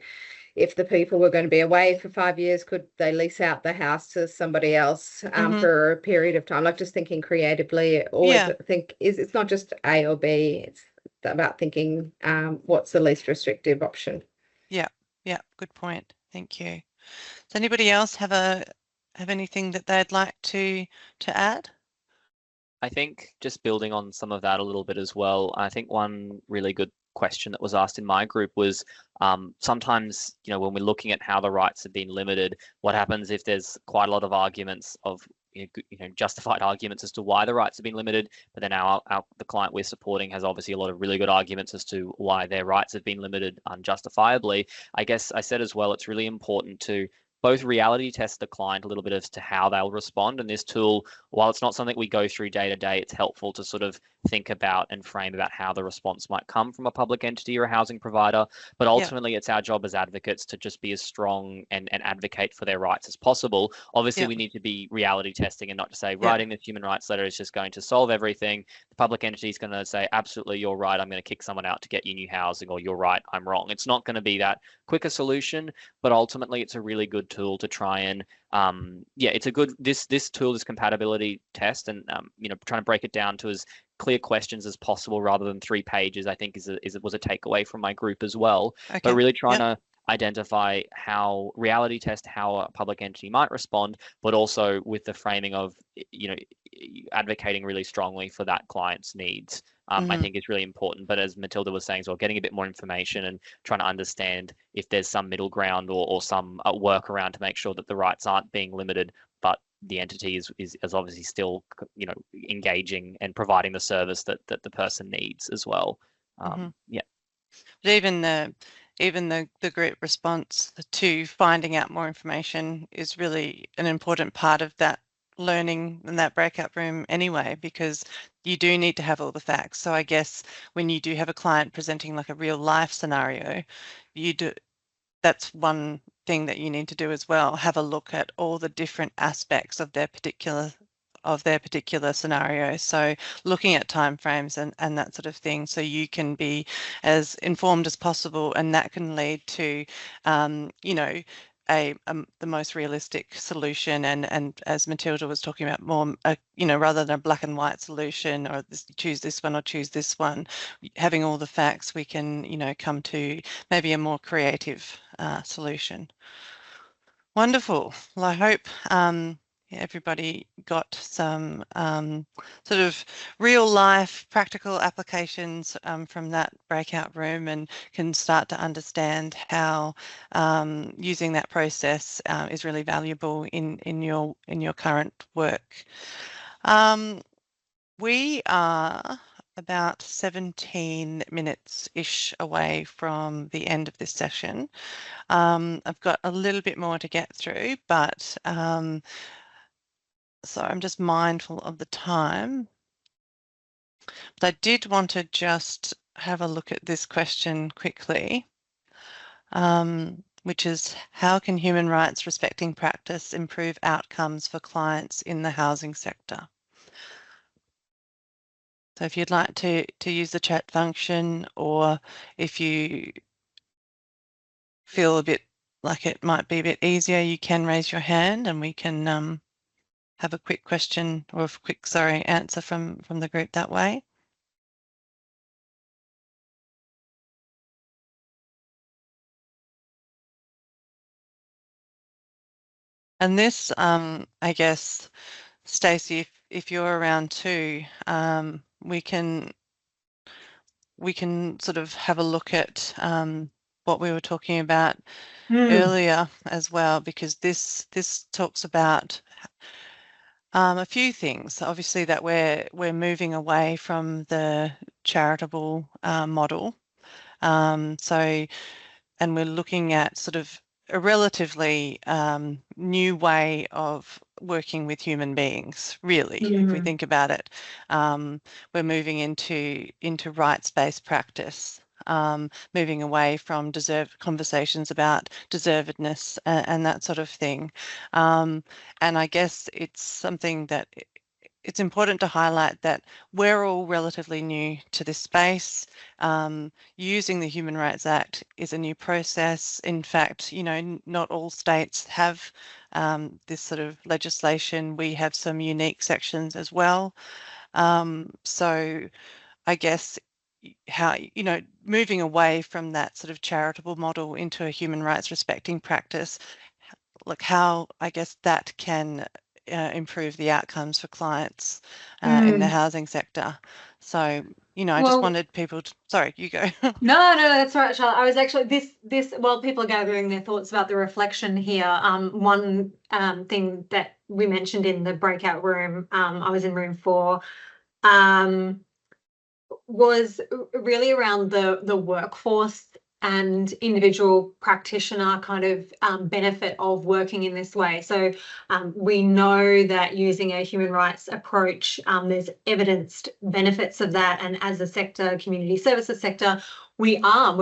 if the people were going to be away for 5 years, could they lease out the house to somebody else for a period of time? Like, just thinking creatively, always think it's not just A or B, it's about thinking what's the least restrictive option. Yeah, good point. Thank you. Does anybody else have anything that they'd like to add? I think just building on some of that a little bit as well, I think one really good question that was asked in my group was sometimes, when we're looking at how the rights have been limited, what happens if there's quite a lot of arguments of justified arguments as to why the rights have been limited, but then the client we're supporting has obviously a lot of really good arguments as to why their rights have been limited unjustifiably. I guess I said as well, it's really important to both reality test the client a little bit as to how they'll respond. And this tool, while it's not something we go through day to day, it's helpful to sort of think about and frame about how the response might come from a public entity or a housing provider. But ultimately, it's our job as advocates to just be as strong and advocate for their rights as possible. Obviously, we need to be reality testing and not to say writing this human rights letter is just going to solve everything. The public entity is going to say, absolutely, you're right, I'm going to kick someone out to get you new housing, or you're right, I'm wrong. It's not going to be that quicker solution, but ultimately it's a really good tool to try and it's a good this tool, this compatibility test, and trying to break it down to as clear questions as possible rather than 3 pages, I think was a takeaway from my group as well. Okay. But really trying to identify how reality test how a public entity might respond, but also with the framing of advocating really strongly for that client's needs. I think is really important. But as Matilda was saying as well, getting a bit more information and trying to understand if there's some middle ground or some workaround to make sure that the rights aren't being limited, but the entity is obviously still engaging and providing the service that the person needs as well. Yeah. But even the group response to finding out more information is really an important part of that learning in that breakout room anyway, because you do need to have all the facts. So I guess when you do have a client presenting like a real life scenario, that's one thing that you need to do as well. Have a look at all the different aspects of their particular scenario. So looking at timeframes and that sort of thing, so you can be as informed as possible, and that can lead to the most realistic solution, and as Matilda was talking about, more rather than a black and white solution, or choose this one or choose this one, having all the facts, we can come to maybe a more creative solution. Wonderful. Well, I hope everybody got some sort of real life practical applications from that breakout room, and can start to understand how using that process is really valuable in your current work. We are about 17 minutes-ish away from the end of this session. I've got a little bit more to get through, but so I'm just mindful of the time. But I did want to just have a look at this question quickly, which is, how can human rights respecting practice improve outcomes for clients in the housing sector? So if you'd like to use the chat function, or if you feel a bit like it might be a bit easier, you can raise your hand and we can have a quick question or a quick, answer from the group that way. And this, I guess, Stacey, if you're around too, we can sort of have a look at what we were talking about earlier as well, because this talks about a few things. Obviously, that we're moving away from the charitable model, and we're looking at sort of a relatively new way of working with human beings, really, if we think about it. We're moving into rights-based practice, moving away from conversations about deservedness and that sort of thing. And I guess it's something that it's important to highlight that we're all relatively new to this space. Using the Human Rights Act is a new process. In fact, you know, not all states have this sort of legislation. We have some unique sections as well. So I guess how, you know, moving away from that sort of charitable model into a human rights respecting practice, look how I guess that can improve the outcomes for clients in the housing sector. So, you know, I just wanted people to, sorry, you go. No, that's right, Charlotte. I was actually while people are gathering their thoughts about the reflection here, one thing that we mentioned in the breakout room, I was in room 4, was really around the workforce and individual practitioner kind of benefit of working in this way. So we know that using a human rights approach, there's evidenced benefits of that. And as a sector, community services sector, we're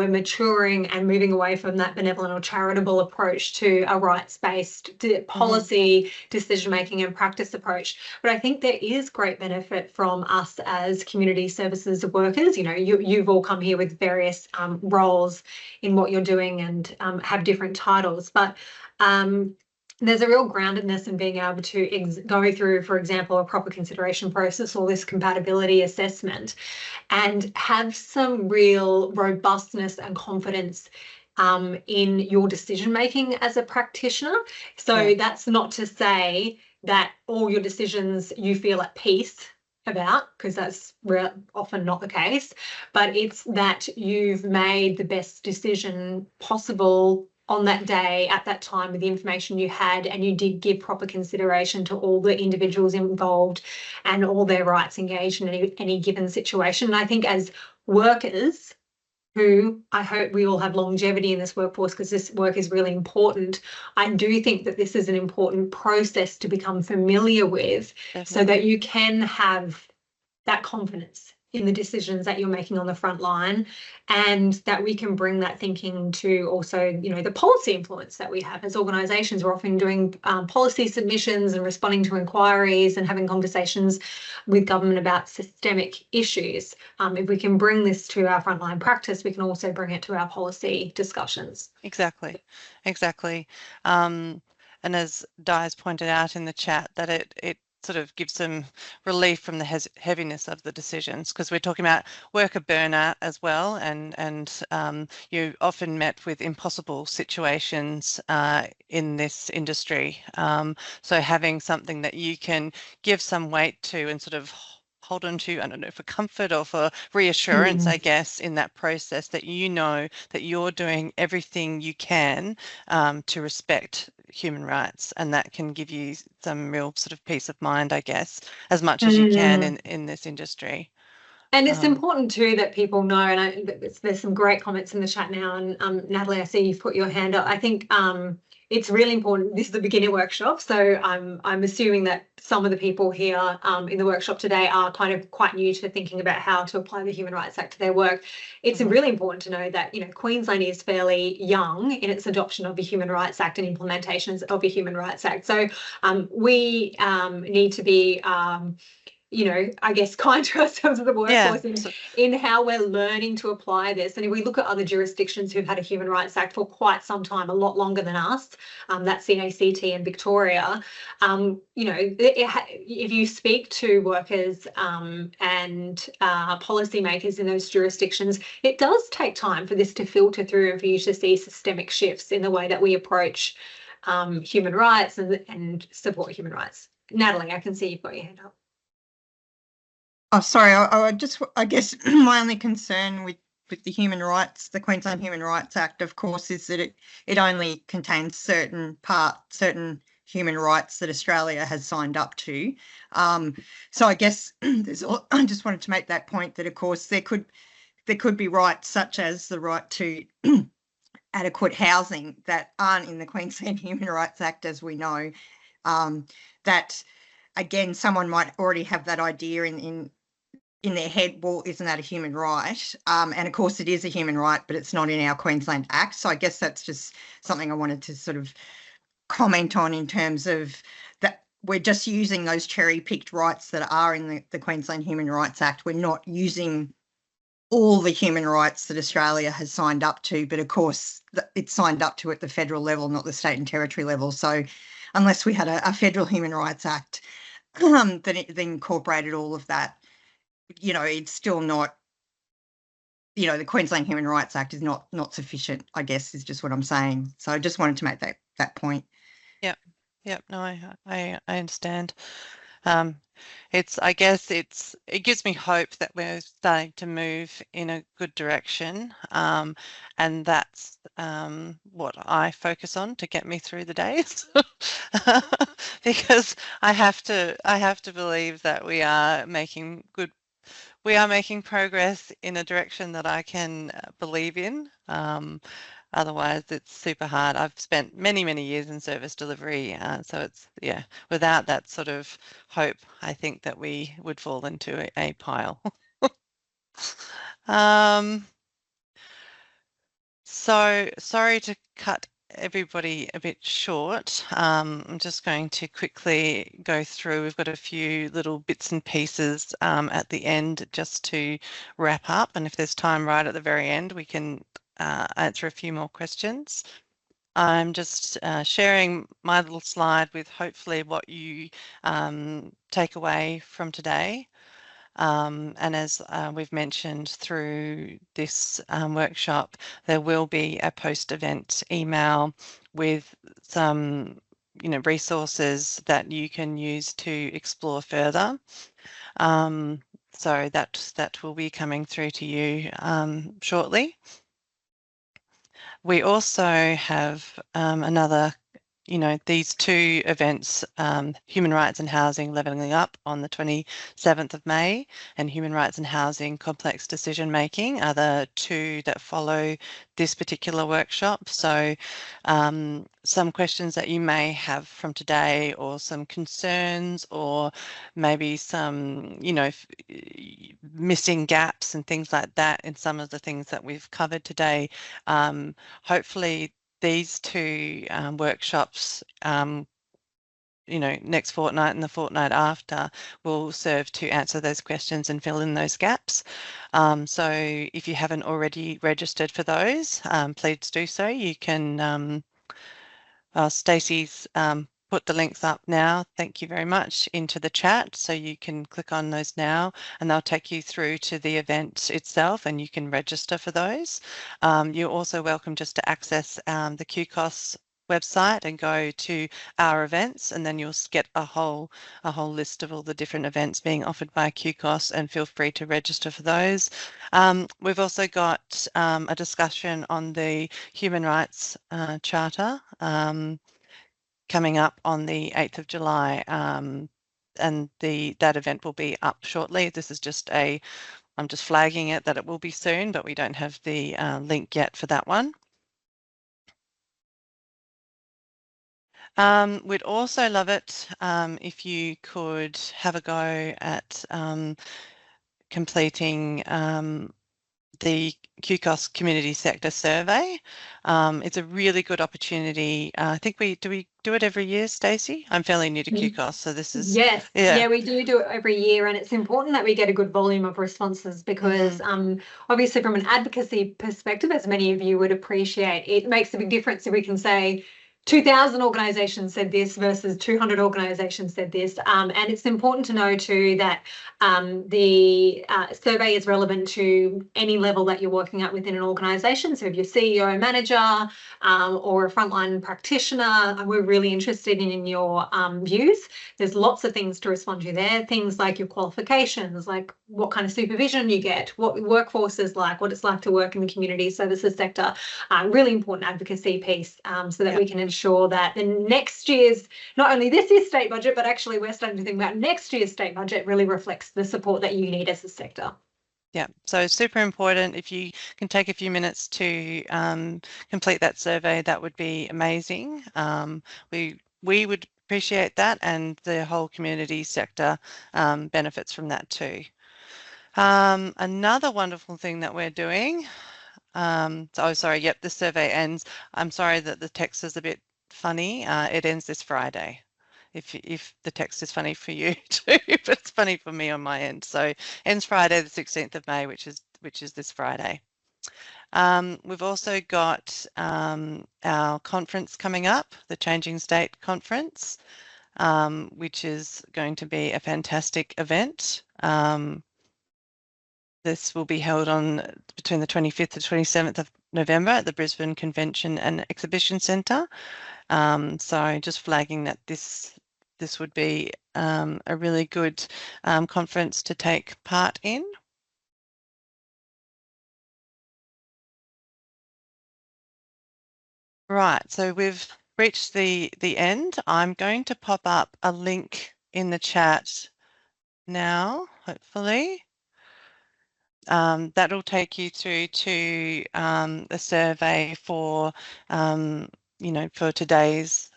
maturing and moving away from that benevolent or charitable approach to a rights-based policy decision-making and practice approach. But I think there is great benefit from us as community services workers. You know, you've all come here with various roles in what you're doing and have different titles, but there's a real groundedness in being able to go through, for example, a proper consideration process or this compatibility assessment and have some real robustness and confidence in your decision making as a practitioner. So that's not to say that all your decisions you feel at peace about, because that's often not the case, but it's that you've made the best decision possible on that day, at that time, with the information you had, and you did give proper consideration to all the individuals involved and all their rights engaged in any given situation. And I think as workers, who I hope we all have longevity in this workforce because this work is really important, I do think that this is an important process to become familiar with. Definitely. So that you can have that confidence in the decisions that you're making on the front line, and that we can bring that thinking to also, you know, the policy influence that we have as organisations. We're often doing policy submissions and responding to inquiries and having conversations with government about systemic issues. If we can bring this to our frontline practice, we can also bring it to our policy discussions. Exactly. And as Di's pointed out in the chat, that it sort of gives some relief from the heaviness of the decisions, because we're talking about worker burnout as well, and you're often met with impossible situations in this industry. So having something that you can give some weight to and sort of hold on to, I don't know, for comfort or for reassurance, I guess, in that process, that you know that you're doing everything you can to respect human rights, and that can give you some real sort of peace of mind, I guess, as much as you can in this industry. And it's important too that people know, and there's some great comments in the chat now, and Natalie, I see you've put your hand up. I think it's really important. This is the beginner workshop, so I'm assuming that some of the people here in the workshop today are kind of quite new to thinking about how to apply the Human Rights Act to their work. It's really important to know that, you know, Queensland is fairly young in its adoption of the Human Rights Act and implementations of the Human Rights Act. So we need to be you know, I guess kind to ourselves as the workforce in how we're learning to apply this. And if we look at other jurisdictions who've had a Human Rights Act for quite some time, a lot longer than us, that's the ACT and Victoria, you know, if you speak to workers and policymakers in those jurisdictions, it does take time for this to filter through and for you to see systemic shifts in the way that we approach human rights and support human rights. Natalie, I can see you've got your hand up. Oh, sorry. I guess my only concern with the human rights, the Queensland Human Rights Act, of course, is that it only contains certain human rights that Australia has signed up to. So I guess I just wanted to make that point that, of course, there could be rights such as the right to adequate housing that aren't in the Queensland Human Rights Act, as we know. that, again, someone might already have that idea in their head, well, isn't that a human right? And of course it is a human right, but it's not in our Queensland Act. So I guess that's just something I wanted to sort of comment on, in terms of that we're just using those cherry-picked rights that are in the Queensland Human Rights Act. We're not using all the human rights that Australia has signed up to, but of course it's signed up to at the federal level, not the state and territory level. So unless we had a federal Human Rights Act that incorporated all of that, you know, it's still not, you know, the Queensland Human Rights Act is not sufficient, I guess, is just what I'm saying. So I just wanted to make that point. Yep. No, I understand. I guess it gives me hope that we're starting to move in a good direction, and that's what I focus on to get me through the days, because I have to believe that we are making progress in a direction that I can believe in. Otherwise, it's super hard. I've spent many, many years in service delivery, so it's, yeah, without that sort of hope, I think that we would fall into a pile. So sorry to cut everybody a bit short. I'm just going to quickly go through. We've got a few little bits and pieces at the end just to wrap up, and if there's time right at the very end, we can answer a few more questions. I'm just sharing my little slide with hopefully what you take away from today. And as we've mentioned through this workshop, there will be a post-event email with some, you know, resources that you can use to explore further. So that will be coming through to you shortly. We also have another, you know, these two events, Human Rights and Housing Levelling Up on the 27th of May and Human Rights and Housing Complex Decision Making are the two that follow this particular workshop. So some questions that you may have from today, or some concerns, or maybe some, you know, missing gaps and things like that in some of the things that we've covered today. Hopefully these two workshops, you know, next fortnight and the fortnight after, will serve to answer those questions and fill in those gaps. So if you haven't already registered for those, please do so. You can, Stacey's put the links up now, thank you very much, into the chat, so you can click on those now and they'll take you through to the event itself and you can register for those. You're also welcome just to access the QCOSS website and go to our events, and then you'll get a whole list of all the different events being offered by QCOSS, and feel free to register for those. We've also got a discussion on the Human Rights Charter coming up on the 8th of July, and that event will be up shortly. This is just I'm just flagging it that it will be soon, but we don't have the link yet for that one. We'd also love it if you could have a go at completing the QCOSS Community Sector Survey. It's a really good opportunity. I think we do it every year, Stacey? I'm fairly new to QCOSS, so this is... Yes, yeah, we do it every year, and it's important that we get a good volume of responses because obviously from an advocacy perspective, as many of you would appreciate, it makes a big difference if we can say 2,000 organisations said this versus 200 organisations said this. And it's important to know too that the survey is relevant to any level that you're working at within an organisation. So if you're CEO, manager, or a frontline practitioner, we're really interested in your views. There's lots of things to respond to there. Things like your qualifications, like what kind of supervision you get, what the workforce is like, what it's like to work in the community services sector. Really important advocacy piece so that we can ensure that the next year's, not only this year's state budget, but actually we're starting to think about next year's state budget really reflects the support that you need as a sector. Yeah, so super important. If you can take a few minutes to complete that survey, that would be amazing. We would appreciate that, and the whole community sector benefits from that too. Another wonderful thing that we're doing, the survey ends. I'm sorry that the text is a bit funny. It ends this Friday. If the text is funny for you too, but it's funny for me on my end. So ends Friday the 16th of May, which is this Friday. We've also got our conference coming up, the Changing State Conference, which is going to be a fantastic event. This will be held on between the 25th and 27th of November at the Brisbane Convention and Exhibition Centre. So just flagging that this would be a really good conference to take part in. Right, so we've reached the end. I'm going to pop up a link in the chat now, hopefully. That'll take you through to the survey for for today's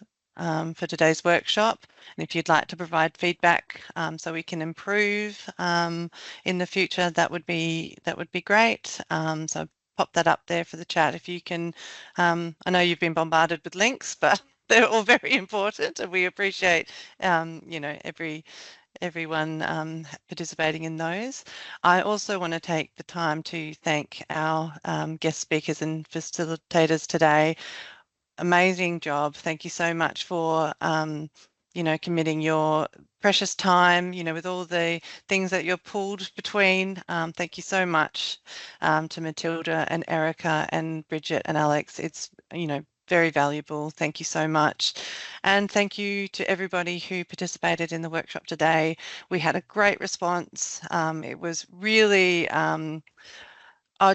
workshop. And if you'd like to provide feedback so we can improve in the future, that would be great. So pop that up there for the chat. If you can, I know you've been bombarded with links, but they're all very important, and we appreciate everyone participating in those. I also want to take the time to thank our guest speakers and facilitators today. Amazing job. Thank you so much for committing your precious time, with all the things that you're pulled between. Thank you so much to Matilda and Erica and Bridget and Alex. It's, very valuable. Thank you so much. And thank you to everybody who participated in the workshop today. We had a great response. It was really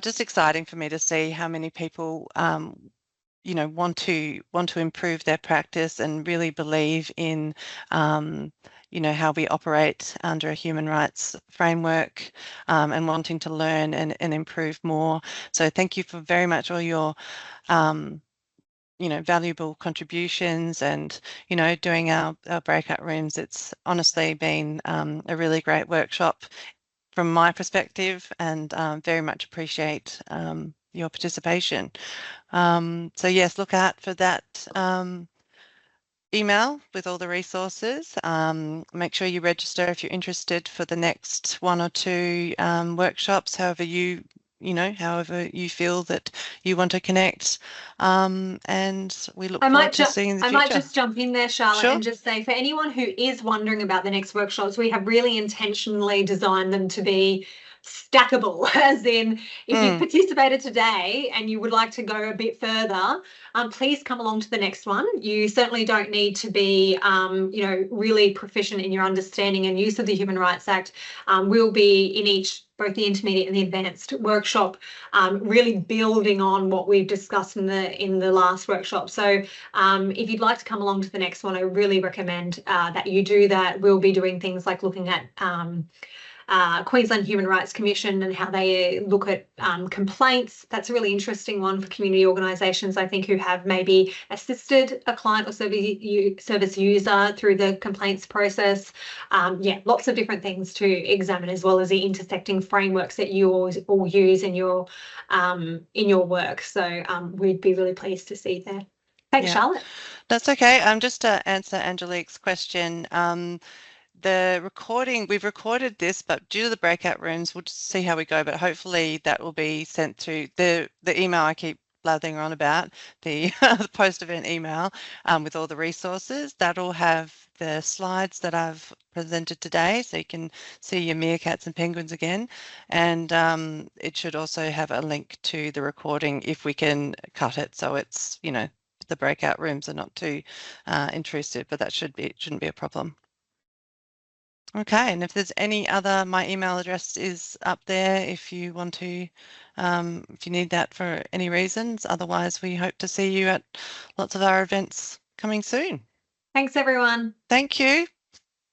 just exciting for me to see how many people want to improve their practice and really believe in how we operate under a human rights framework, and wanting to learn and improve more. So thank you for very much all your valuable contributions and doing our breakout rooms. It's honestly been a really great workshop from my perspective, and very much appreciate your participation. So yes, look out for that email with all the resources. Make sure you register if you're interested for the next 1 or 2 workshops, however you feel that you want to connect, and we look forward to seeing the future. I might just jump in there, Charlotte, Sure. and just say, for anyone who is wondering about the next workshops, we have really intentionally designed them to be stackable, as in if you've participated today and you would like to go a bit further, please come along to the next one. You certainly don't need to be really proficient in your understanding and use of the Human Rights Act. We'll be in both the intermediate and the advanced workshop, really building on what we've discussed in the last workshop. So if you'd like to come along to the next one, I really recommend that you do that. We'll be doing things like looking at Queensland Human Rights Commission and how they look at complaints. That's a really interesting one for community organisations, I think, who have maybe assisted a client or service user through the complaints process. Lots of different things to examine, as well as the intersecting frameworks that you all use in your work. So we'd be really pleased to see there. Thanks, Charlotte. That's okay. Just to answer Angelique's question, the recording, we've recorded this, but due to the breakout rooms, we'll just see how we go, but hopefully that will be sent to the email I keep blathering on about, the post-event email with all the resources. That'll have the slides that I've presented today, so you can see your meerkats and penguins again, and it should also have a link to the recording if we can cut it so it's, the breakout rooms are not too intrusive, but that shouldn't be a problem. Okay, and if there's any other, my email address is up there if you want to, if you need that for any reasons. Otherwise, we hope to see you at lots of our events coming soon. Thanks, everyone. Thank you.